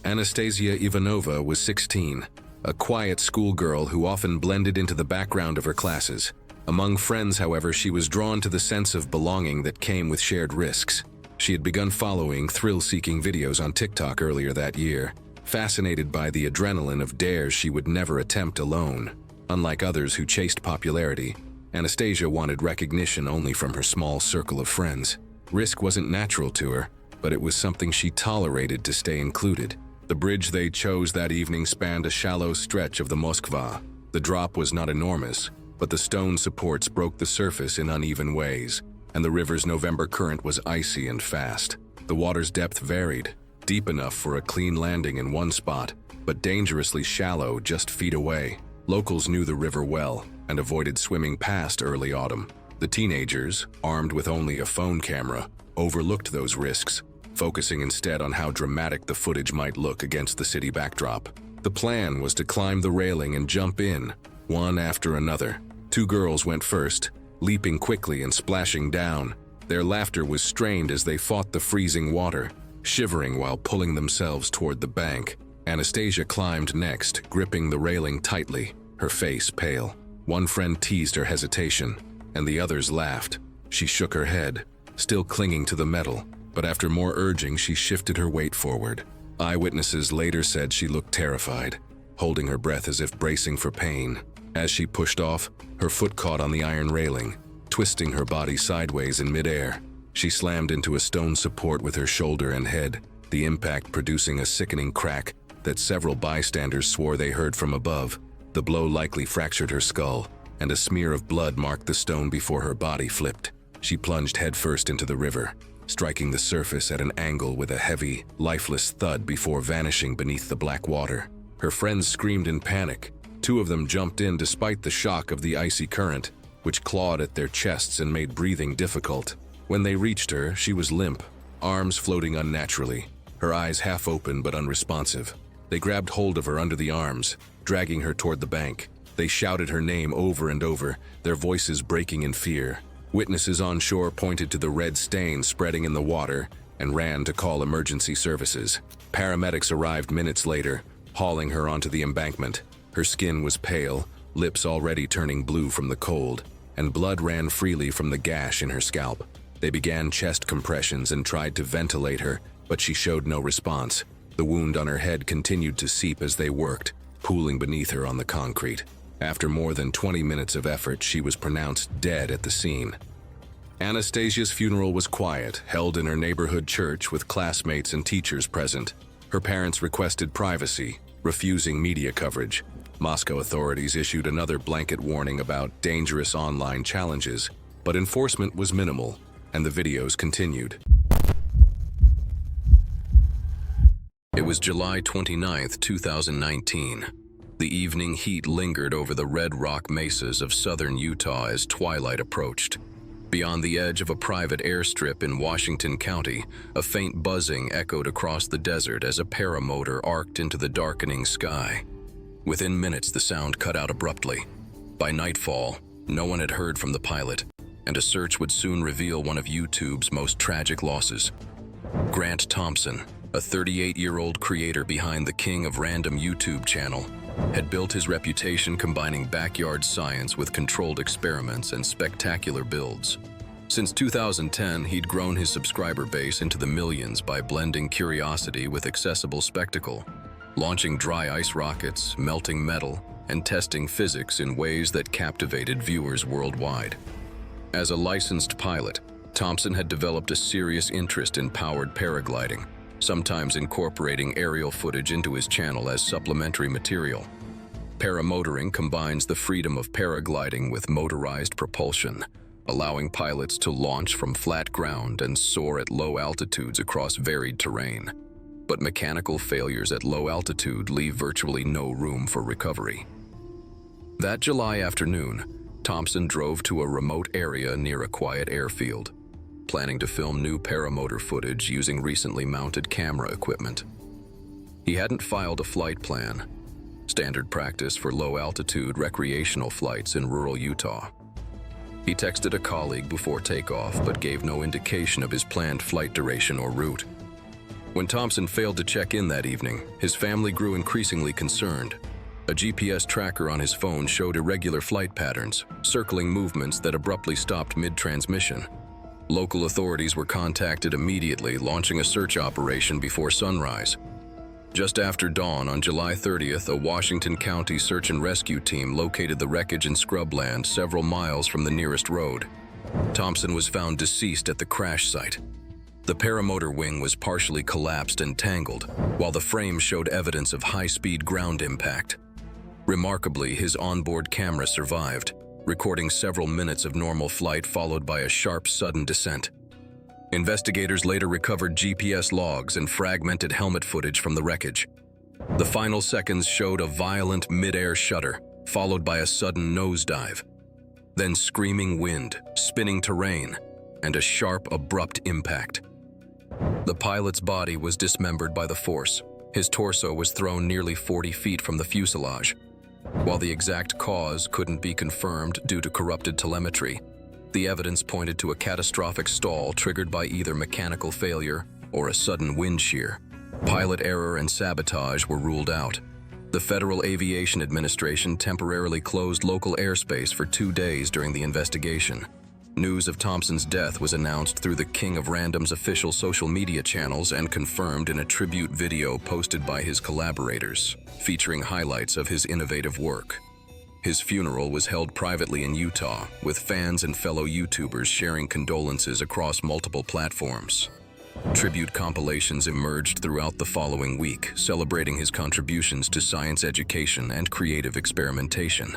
Anastasia Ivanova was 16, a quiet schoolgirl who often blended into the background of her classes. Among friends, however, she was drawn to the sense of belonging that came with shared risks. She had begun following thrill-seeking videos on TikTok earlier that year, fascinated by the adrenaline of dares she would never attempt alone. Unlike others who chased popularity, Anastasia wanted recognition only from her small circle of friends. Risk wasn't natural to her, but it was something she tolerated to stay included. The bridge they chose that evening spanned a shallow stretch of the Moskva. The drop was not enormous, but the stone supports broke the surface in uneven ways, and the river's November current was icy and fast. The water's depth varied, deep enough for a clean landing in one spot, but dangerously shallow just feet away. Locals knew the river well and avoided swimming past early autumn. The teenagers, armed with only a phone camera, overlooked those risks, focusing instead on how dramatic the footage might look against the city backdrop. The plan was to climb the railing and jump in, one after another. Two girls went first, leaping quickly and splashing down. Their laughter was strained as they fought the freezing water, shivering while pulling themselves toward the bank. Anastasia climbed next, gripping the railing tightly, her face pale. One friend teased her hesitation, and the others laughed. She shook her head, still clinging to the metal, but after more urging, she shifted her weight forward. Eyewitnesses later said she looked terrified, holding her breath as if bracing for pain. As she pushed off, her foot caught on the iron railing, twisting her body sideways in midair. She slammed into a stone support with her shoulder and head, the impact producing a sickening crack that several bystanders swore they heard from above. The blow likely fractured her skull, and a smear of blood marked the stone before her body flipped. She plunged headfirst into the river, striking the surface at an angle with a heavy, lifeless thud before vanishing beneath the black water. Her friends screamed in panic. Two of them jumped in despite the shock of the icy current, which clawed at their chests and made breathing difficult. When they reached her, she was limp, arms floating unnaturally, her eyes half open but unresponsive. They grabbed hold of her under the arms, dragging her toward the bank. They shouted her name over and over, their voices breaking in fear. Witnesses on shore pointed to the red stain spreading in the water and ran to call emergency services. Paramedics arrived minutes later, hauling her onto the embankment. Her skin was pale, lips already turning blue from the cold, and blood ran freely from the gash in her scalp. They began chest compressions and tried to ventilate her, but she showed no response. The wound on her head continued to seep as they worked, pooling beneath her on the concrete. After more than 20 minutes of effort, she was pronounced dead at the scene. Anastasia's funeral was quiet, held in her neighborhood church with classmates and teachers present. Her parents requested privacy, refusing media coverage. Moscow authorities issued another blanket warning about dangerous online challenges, but enforcement was minimal, and the videos continued. It was July 29, 2019. The evening heat lingered over the red rock mesas of southern Utah as twilight approached. Beyond the edge of a private airstrip in Washington County, a faint buzzing echoed across the desert as a paramotor arced into the darkening sky. Within minutes, the sound cut out abruptly. By nightfall, no one had heard from the pilot, and a search would soon reveal one of YouTube's most tragic losses. Grant Thompson, a 38-year-old creator behind the King of Random YouTube channel, had built his reputation combining backyard science with controlled experiments and spectacular builds. Since 2010, he'd grown his subscriber base into the millions by blending curiosity with accessible spectacle, launching dry ice rockets, melting metal, and testing physics in ways that captivated viewers worldwide. As a licensed pilot, Thompson had developed a serious interest in powered paragliding, sometimes incorporating aerial footage into his channel as supplementary material. Paramotoring combines the freedom of paragliding with motorized propulsion, allowing pilots to launch from flat ground and soar at low altitudes across varied terrain. But mechanical failures at low altitude leave virtually no room for recovery. That July afternoon, Thompson drove to a remote area near a quiet airfield, planning to film new paramotor footage using recently mounted camera equipment. He hadn't filed a flight plan, standard practice for low-altitude recreational flights in rural Utah. He texted a colleague before takeoff but gave no indication of his planned flight duration or route. When Thompson failed to check in that evening, his family grew increasingly concerned. A GPS tracker on his phone showed irregular flight patterns, circling movements that abruptly stopped mid-transmission. Local authorities were contacted immediately, launching a search operation before sunrise. Just after dawn on July 30th, a Washington County search and rescue team located the wreckage in scrubland several miles from the nearest road. Thompson was found deceased at the crash site. The paramotor wing was partially collapsed and tangled, while the frame showed evidence of high-speed ground impact. Remarkably, his onboard camera survived, recording several minutes of normal flight followed by a sharp, sudden descent. Investigators later recovered GPS logs and fragmented helmet footage from the wreckage. The final seconds showed a violent mid-air shudder, followed by a sudden nosedive. Then screaming wind, spinning terrain, and a sharp, abrupt impact. The pilot's body was dismembered by the force. His torso was thrown nearly 40 feet from the fuselage. While the exact cause couldn't be confirmed due to corrupted telemetry, the evidence pointed to a catastrophic stall triggered by either mechanical failure or a sudden wind shear. Pilot error and sabotage were ruled out. The Federal Aviation Administration temporarily closed local airspace for 2 days during the investigation. News of Thompson's death was announced through the King of Random's official social media channels and confirmed in a tribute video posted by his collaborators, featuring highlights of his innovative work. His funeral was held privately in Utah, with fans and fellow YouTubers sharing condolences across multiple platforms. Tribute compilations emerged throughout the following week, celebrating his contributions to science education and creative experimentation.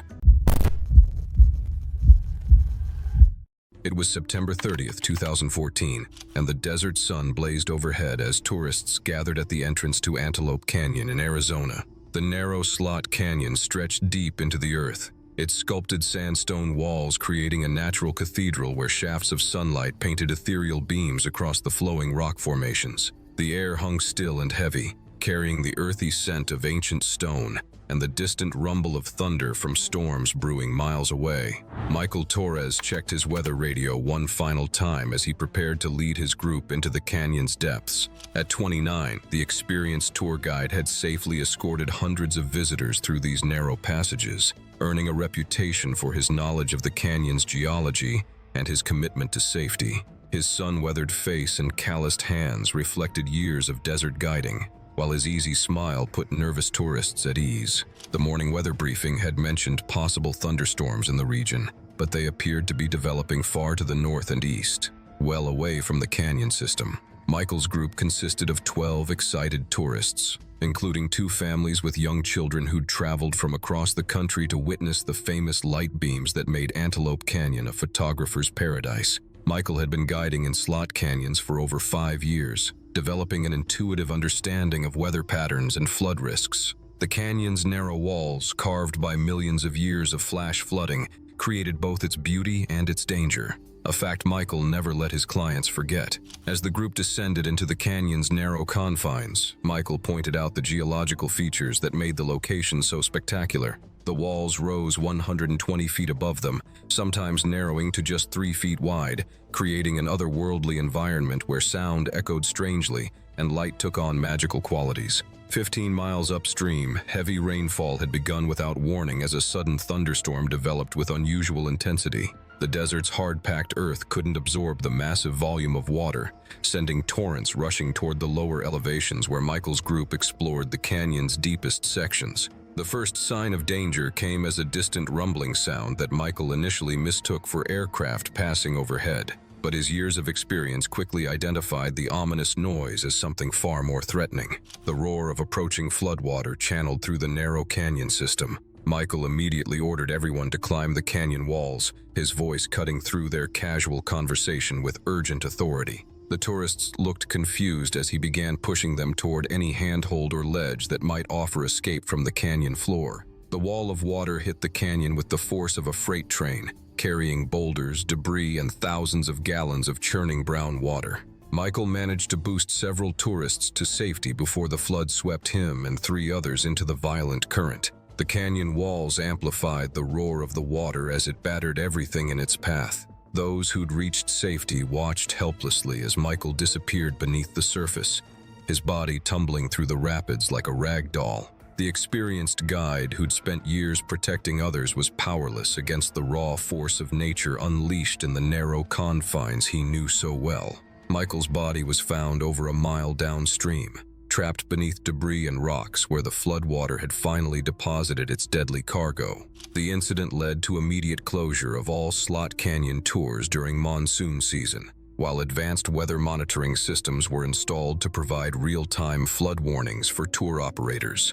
It was September 30th, 2014, and the desert sun blazed overhead as tourists gathered at the entrance to Antelope Canyon in Arizona. The narrow slot canyon stretched deep into the earth, its sculpted sandstone walls creating a natural cathedral where shafts of sunlight painted ethereal beams across the flowing rock formations. The air hung still and heavy, carrying the earthy scent of ancient stone and the distant rumble of thunder from storms brewing miles away. Michael Torres checked his weather radio one final time as he prepared to lead his group into the canyon's depths. At 29, the experienced tour guide had safely escorted hundreds of visitors through these narrow passages, earning a reputation for his knowledge of the canyon's geology and his commitment to safety. His sun-weathered face and calloused hands reflected years of desert guiding, while his easy smile put nervous tourists at ease. The morning weather briefing had mentioned possible thunderstorms in the region, but they appeared to be developing far to the north and east, well away from the canyon system. Michael's group consisted of 12 excited tourists, including 2 families with young children who'd traveled from across the country to witness the famous light beams that made Antelope Canyon a photographer's paradise. Michael had been guiding in slot canyons for over 5 years, developing an intuitive understanding of weather patterns and flood risks. The canyon's narrow walls, carved by millions of years of flash flooding, created both its beauty and its danger, a fact Michael never let his clients forget. As the group descended into the canyon's narrow confines, Michael pointed out the geological features that made the location so spectacular. The walls rose 120 feet above them, sometimes narrowing to just 3 feet wide, creating an otherworldly environment where sound echoed strangely and light took on magical qualities. 15 miles upstream, heavy rainfall had begun without warning as a sudden thunderstorm developed with unusual intensity. The desert's hard-packed earth couldn't absorb the massive volume of water, sending torrents rushing toward the lower elevations where Michael's group explored the canyon's deepest sections. The first sign of danger came as a distant rumbling sound that Michael initially mistook for aircraft passing overhead, but his years of experience quickly identified the ominous noise as something far more threatening. The roar of approaching floodwater channeled through the narrow canyon system. Michael immediately ordered everyone to climb the canyon walls, his voice cutting through their casual conversation with urgent authority. The tourists looked confused as he began pushing them toward any handhold or ledge that might offer escape from the canyon floor. The wall of water hit the canyon with the force of a freight train, carrying boulders, debris, and thousands of gallons of churning brown water. Michael managed to boost several tourists to safety before the flood swept him and 3 others into the violent current. The canyon walls amplified the roar of the water as it battered everything in its path. Those who'd reached safety watched helplessly as Michael disappeared beneath the surface, his body tumbling through the rapids like a rag doll. The experienced guide who'd spent years protecting others was powerless against the raw force of nature unleashed in the narrow confines he knew so well. Michael's body was found over a mile downstream, trapped beneath debris and rocks where the floodwater had finally deposited its deadly cargo. The incident led to immediate closure of all Slot Canyon tours during monsoon season, while advanced weather monitoring systems were installed to provide real-time flood warnings for tour operators.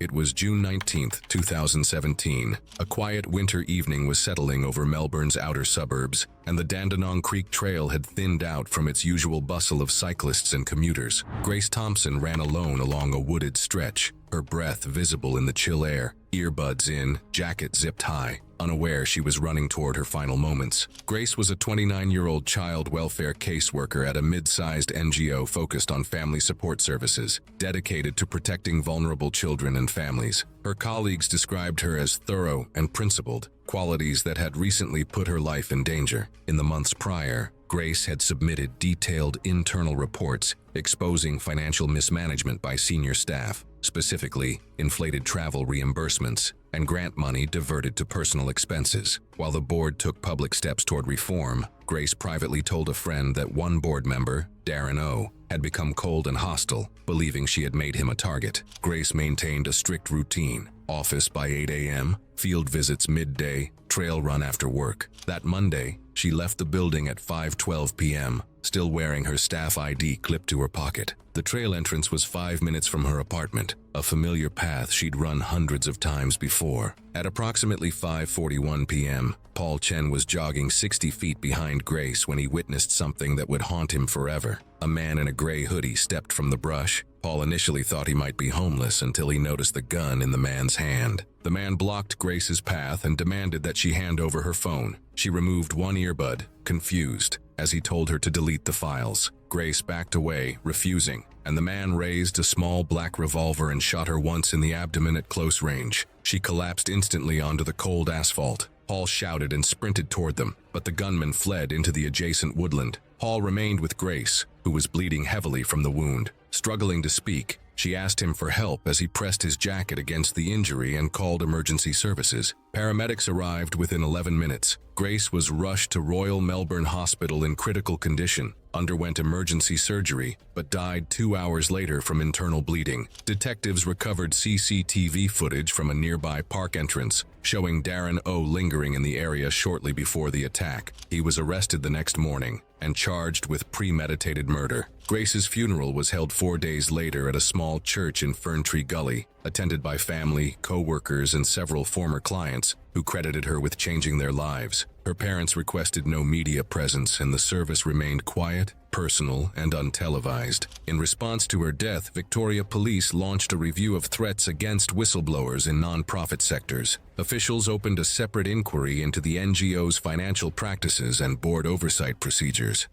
It was June 19, 2017. A quiet winter evening was settling over Melbourne's outer suburbs, and the Dandenong Creek Trail had thinned out from its usual bustle of cyclists and commuters. Grace Thompson ran alone along a wooded stretch, her breath visible in the chill air, earbuds in, jacket zipped high, unaware she was running toward her final moments. Grace was a 29-year-old child welfare caseworker at a mid-sized NGO focused on family support services, dedicated to protecting vulnerable children and families. Her colleagues described her as thorough and principled, qualities that had recently put her life in danger. In the months prior, Grace had submitted detailed internal reports exposing financial mismanagement by senior staff, specifically inflated travel reimbursements and grant money diverted to personal expenses. While the board took public steps toward reform, Grace privately told a friend that one board member, Darren O., had become cold and hostile, believing she had made him a target. Grace maintained a strict routine: office by 8 a.m., field visits midday, trail run after work. That Monday, she left the building at 5:12 p.m., still wearing her staff ID clipped to her pocket. The trail entrance was 5 minutes from her apartment, a familiar path she'd run hundreds of times before. At approximately 5:41 p.m., Paul Chen was jogging 60 feet behind Grace when he witnessed something that would haunt him forever. A man in a gray hoodie stepped from the brush. Paul initially thought he might be homeless until he noticed the gun in the man's hand. The man blocked Grace's path and demanded that she hand over her phone. She removed one earbud, confused, as he told her to delete the files. Grace backed away, refusing, and the man raised a small black revolver and shot her once in the abdomen at close range. She collapsed instantly onto the cold asphalt. Paul shouted and sprinted toward them, but the gunman fled into the adjacent woodland. Paul remained with Grace, who was bleeding heavily from the wound. Struggling to speak, she asked him for help as he pressed his jacket against the injury and called emergency services. Paramedics arrived within 11 minutes. Grace was rushed to Royal Melbourne Hospital in critical condition, underwent emergency surgery, but died 2 hours later from internal bleeding. Detectives recovered CCTV footage from a nearby park entrance, showing Darren O. lingering in the area shortly before the attack. He was arrested the next morning and charged with premeditated murder. Grace's funeral was held 4 days later at a small church in Ferntree Gully, attended by family, co-workers, and several former clients who credited her with changing their lives. Her parents requested no media presence, and the service remained quiet, personal, and untelevised. In response to her death, Victoria Police launched a review of threats against whistleblowers in non-profit sectors. Officials opened a separate inquiry into the NGO's financial practices and board oversight procedures.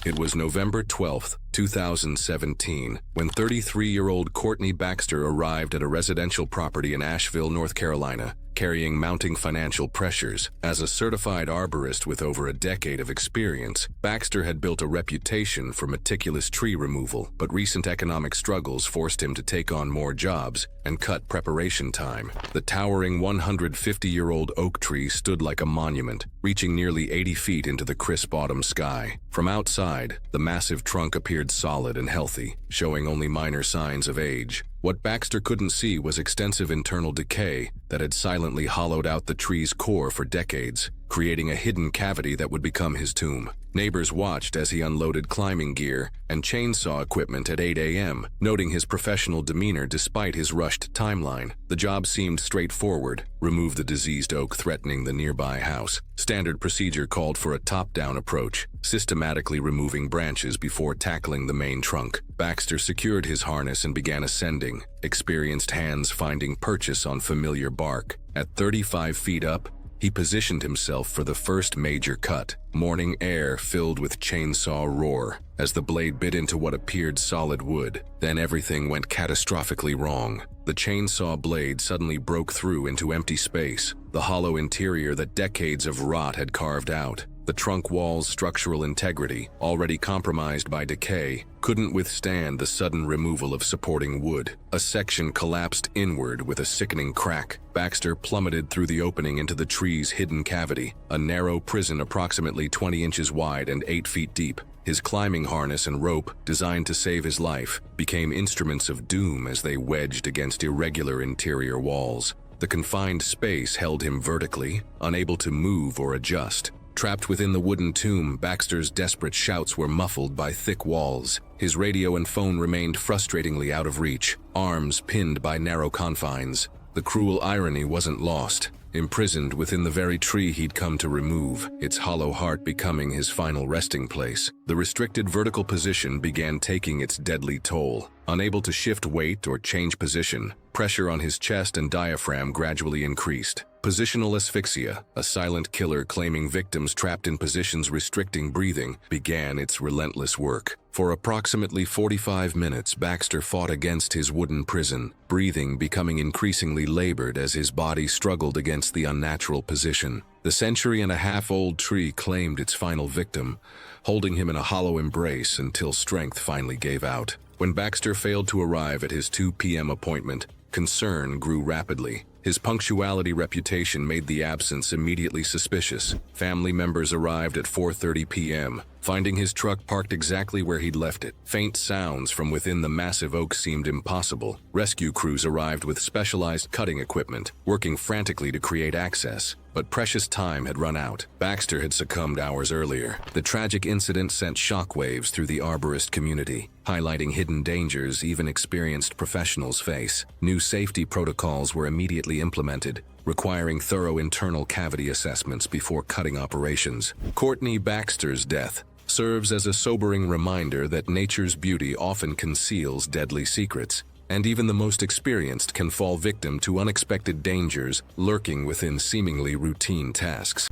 It was November 12, 2017, when 33-year-old Courtney Baxter arrived at a residential property in Asheville, North Carolina, carrying mounting financial pressures. As a certified arborist with over a decade of experience, Baxter had built a reputation for meticulous tree removal, but recent economic struggles forced him to take on more jobs and cut preparation time. The towering 150-year-old oak tree stood like a monument, reaching nearly 80 feet into the crisp autumn sky. From outside, the massive trunk appeared solid and healthy, showing only minor signs of age. What Baxter couldn't see was extensive internal decay that had silently hollowed out the tree's core for decades, creating a hidden cavity that would become his tomb. Neighbors watched as he unloaded climbing gear and chainsaw equipment at 8 a.m., noting his professional demeanor despite his rushed timeline. The job seemed straightforward: remove the diseased oak threatening the nearby house. Standard procedure called for a top-down approach, systematically removing branches before tackling the main trunk. Baxter secured his harness and began ascending, experienced hands finding purchase on familiar bark. At 35 feet up, he positioned himself for the first major cut. Morning air filled with chainsaw roar as the blade bit into what appeared solid wood. Then everything went catastrophically wrong. The chainsaw blade suddenly broke through into empty space, the hollow interior that decades of rot had carved out. The trunk wall's structural integrity, already compromised by decay, couldn't withstand the sudden removal of supporting wood. A section collapsed inward with a sickening crack. Baxter plummeted through the opening into the tree's hidden cavity, a narrow prison approximately 20 inches wide and 8 feet deep. His climbing harness and rope, designed to save his life, became instruments of doom as they wedged against irregular interior walls. The confined space held him vertically, unable to move or adjust. Trapped within the wooden tomb, Baxter's desperate shouts were muffled by thick walls. His radio and phone remained frustratingly out of reach, arms pinned by narrow confines. The cruel irony wasn't lost. Imprisoned within the very tree he'd come to remove, its hollow heart becoming his final resting place, the restricted vertical position began taking its deadly toll. Unable to shift weight or change position, pressure on his chest and diaphragm gradually increased. Positional asphyxia, a silent killer claiming victims trapped in positions restricting breathing, began its relentless work. For approximately 45 minutes, Baxter fought against his wooden prison, breathing becoming increasingly labored as his body struggled against the unnatural position. The century-and-a-half-old tree claimed its final victim, holding him in a hollow embrace until strength finally gave out. When Baxter failed to arrive at his 2 p.m. appointment, concern grew rapidly. His punctuality reputation made the absence immediately suspicious. Family members arrived at 4:30 p.m., finding his truck parked exactly where he'd left it. Faint sounds from within the massive oak seemed impossible. Rescue crews arrived with specialized cutting equipment, working frantically to create access. But precious time had run out. Baxter had succumbed hours earlier. The tragic incident sent shockwaves through the arborist community, highlighting hidden dangers even experienced professionals face. New safety protocols were immediately implemented, requiring thorough internal cavity assessments before cutting operations. Courtney Baxter's death serves as a sobering reminder that nature's beauty often conceals deadly secrets, and even the most experienced can fall victim to unexpected dangers lurking within seemingly routine tasks.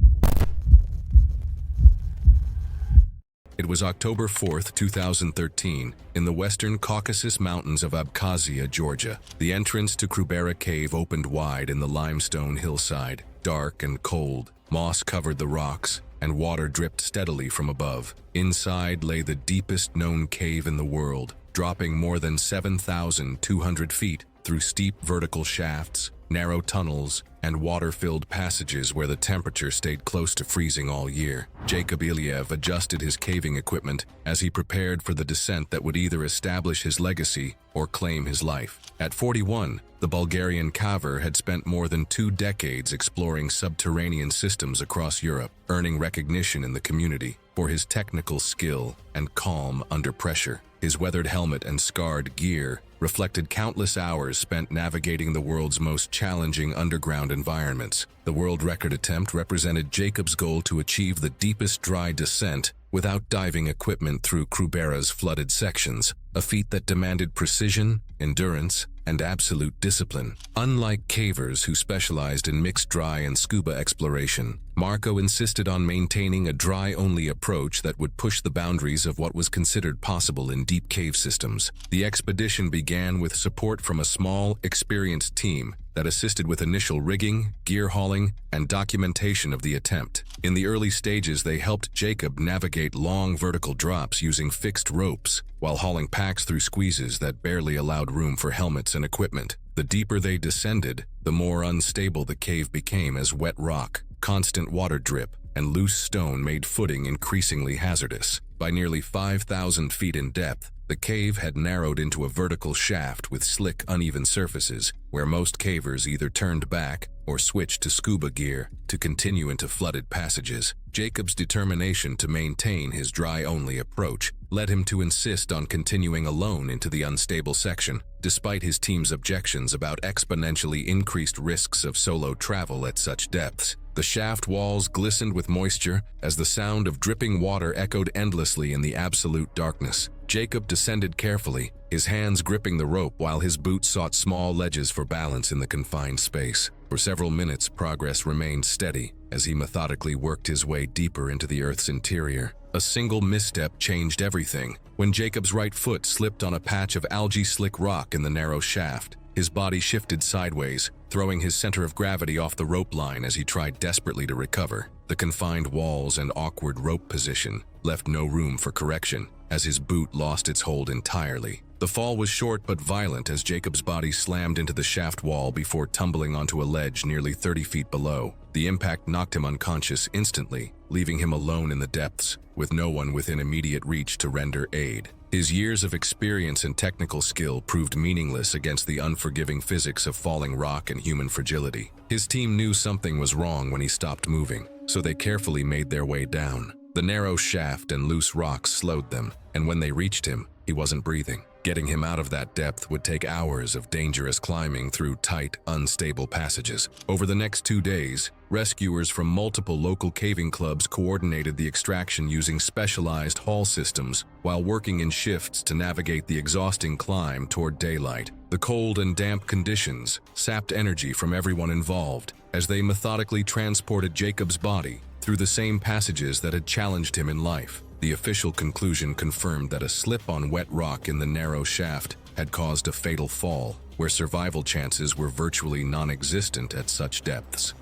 It was October 4th, 2013, in the western Caucasus Mountains of Abkhazia, Georgia. The entrance to Krubera Cave opened wide in the limestone hillside. Dark and cold, moss covered the rocks, and water dripped steadily from above. Inside lay the deepest known cave in the world, dropping more than 7,200 feet through steep vertical shafts, narrow tunnels, and water-filled passages where the temperature stayed close to freezing all year. Jacob Ilyev adjusted his caving equipment as he prepared for the descent that would either establish his legacy or claim his life. At 41, the Bulgarian caver had spent more than 2 decades exploring subterranean systems across Europe, earning recognition in the community for his technical skill and calm under pressure. His weathered helmet and scarred gear reflected countless hours spent navigating the world's most challenging underground environments. The world record attempt represented Jacob's goal to achieve the deepest dry descent without diving equipment through Krubera's flooded sections, a feat that demanded precision, endurance, and absolute discipline. Unlike cavers who specialized in mixed dry and scuba exploration, Marco insisted on maintaining a dry-only approach that would push the boundaries of what was considered possible in deep cave systems. The expedition began with support from a small, experienced team that assisted with initial rigging, gear hauling, and documentation of the attempt. In the early stages, they helped Jacob navigate long vertical drops using fixed ropes, while hauling packs through squeezes that barely allowed room for helmets and equipment. The deeper they descended, the more unstable the cave became as wet rock, constant water drip, and loose stone made footing increasingly hazardous. By nearly 5,000 feet in depth, the cave had narrowed into a vertical shaft with slick, uneven surfaces, where most cavers either turned back or switched to scuba gear to continue into flooded passages. Jacob's determination to maintain his dry-only approach led him to insist on continuing alone into the unstable section, despite his team's objections about exponentially increased risks of solo travel at such depths. The shaft walls glistened with moisture as the sound of dripping water echoed endlessly in the absolute darkness. Jacob descended carefully, his hands gripping the rope while his boots sought small ledges for balance in the confined space. For several minutes, progress remained steady as he methodically worked his way deeper into the Earth's interior. A single misstep changed everything. When Jacob's right foot slipped on a patch of algae-slick rock in the narrow shaft, his body shifted sideways, throwing his center of gravity off the rope line as he tried desperately to recover. The confined walls and awkward rope position left no room for correction as his boot lost its hold entirely. The fall was short but violent as Jacob's body slammed into the shaft wall before tumbling onto a ledge nearly 30 feet below. The impact knocked him unconscious instantly, leaving him alone in the depths, with no one within immediate reach to render aid. His years of experience and technical skill proved meaningless against the unforgiving physics of falling rock and human fragility. His team knew something was wrong when he stopped moving, so they carefully made their way down. The narrow shaft and loose rocks slowed them, and when they reached him, he wasn't breathing. Getting him out of that depth would take hours of dangerous climbing through tight, unstable passages. Over the next 2 days, rescuers from multiple local caving clubs coordinated the extraction using specialized haul systems while working in shifts to navigate the exhausting climb toward daylight. The cold and damp conditions sapped energy from everyone involved as they methodically transported Jacob's body through the same passages that had challenged him in life. The official conclusion confirmed that a slip on wet rock in the narrow shaft had caused a fatal fall, where survival chances were virtually non-existent at such depths.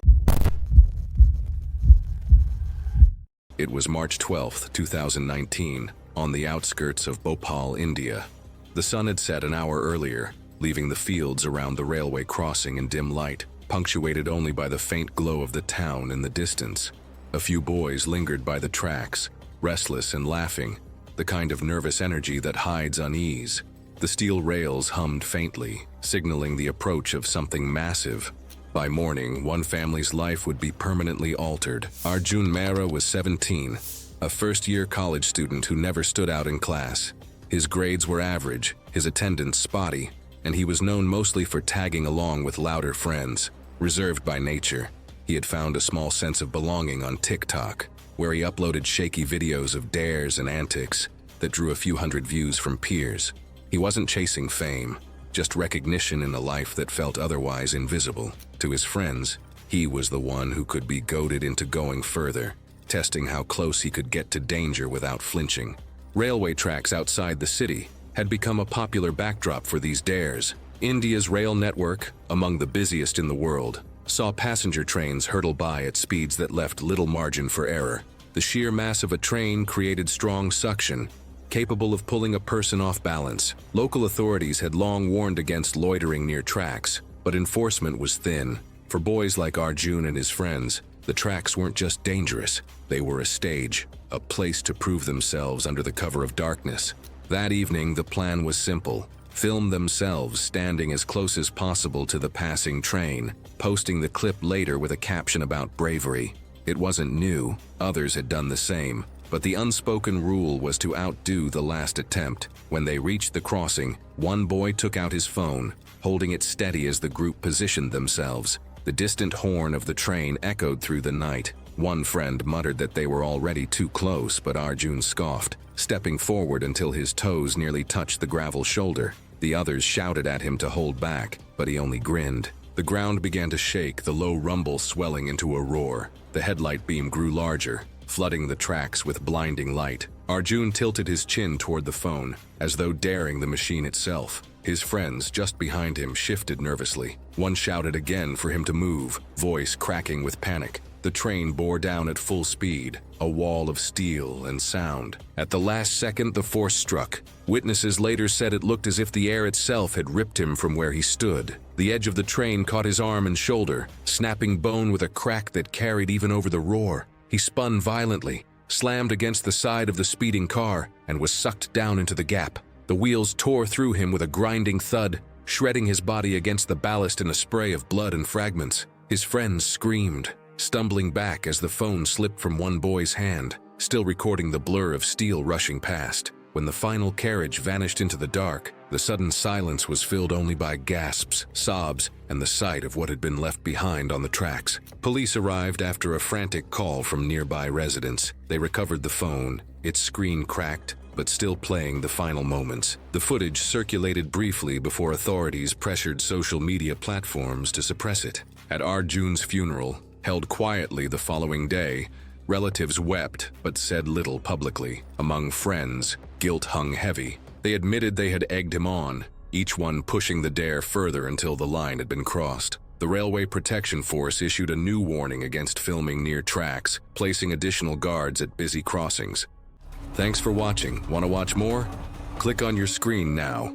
It was March 12, 2019, on the outskirts of Bhopal, India. The sun had set an hour earlier, leaving the fields around the railway crossing in dim light, punctuated only by the faint glow of the town in the distance. A few boys lingered by the tracks, restless and laughing, the kind of nervous energy that hides unease. The steel rails hummed faintly, signaling the approach of something massive. By morning, one family's life would be permanently altered. Arjun Mehra was 17, a first-year college student who never stood out in class. His grades were average, his attendance spotty, and he was known mostly for tagging along with louder friends. Reserved by nature, he had found a small sense of belonging on TikTok, where he uploaded shaky videos of dares and antics that drew a few hundred views from peers. He wasn't chasing fame, just recognition in a life that felt otherwise invisible. To his friends, he was the one who could be goaded into going further, testing how close he could get to danger without flinching. Railway tracks outside the city had become a popular backdrop for these dares. India's rail network, among the busiest in the world, saw passenger trains hurtle by at speeds that left little margin for error. The sheer mass of a train created strong suction, capable of pulling a person off balance. Local authorities had long warned against loitering near tracks, but enforcement was thin. For boys like Arjun and his friends, the tracks weren't just dangerous, they were a stage, a place to prove themselves under the cover of darkness. That evening, the plan was simple. Film themselves standing as close as possible to the passing train, posting the clip later with a caption about bravery. It wasn't new, others had done the same, but the unspoken rule was to outdo the last attempt. When they reached the crossing, one boy took out his phone, holding it steady as the group positioned themselves. The distant horn of the train echoed through the night. One friend muttered that they were already too close, but Arjun scoffed, stepping forward until his toes nearly touched the gravel shoulder. The others shouted at him to hold back, but he only grinned. The ground began to shake, the low rumble swelling into a roar. The headlight beam grew larger, flooding the tracks with blinding light. Arjun tilted his chin toward the phone, as though daring the machine itself. His friends, just behind him, shifted nervously. One shouted again for him to move, voice cracking with panic. The train bore down at full speed, a wall of steel and sound. At the last second, the force struck. Witnesses later said it looked as if the air itself had ripped him from where he stood. The edge of the train caught his arm and shoulder, snapping bone with a crack that carried even over the roar. He spun violently, slammed against the side of the speeding car, and was sucked down into the gap. The wheels tore through him with a grinding thud, shredding his body against the ballast in a spray of blood and fragments. His friends screamed, stumbling back as the phone slipped from one boy's hand, still recording the blur of steel rushing past. When the final carriage vanished into the dark, the sudden silence was filled only by gasps, sobs, and the sight of what had been left behind on the tracks. Police arrived after a frantic call from nearby residents. They recovered the phone, its screen cracked, but still playing the final moments. The footage circulated briefly before authorities pressured social media platforms to suppress it. At Arjun's funeral, held quietly the following day, relatives wept but said little publicly. Among friends, guilt hung heavy. They admitted they had egged him on, each one pushing the dare further until the line had been crossed. The Railway Protection Force issued a new warning against filming near tracks, placing additional guards at busy crossings. Thanks for watching. Want to watch more? Click on your screen now.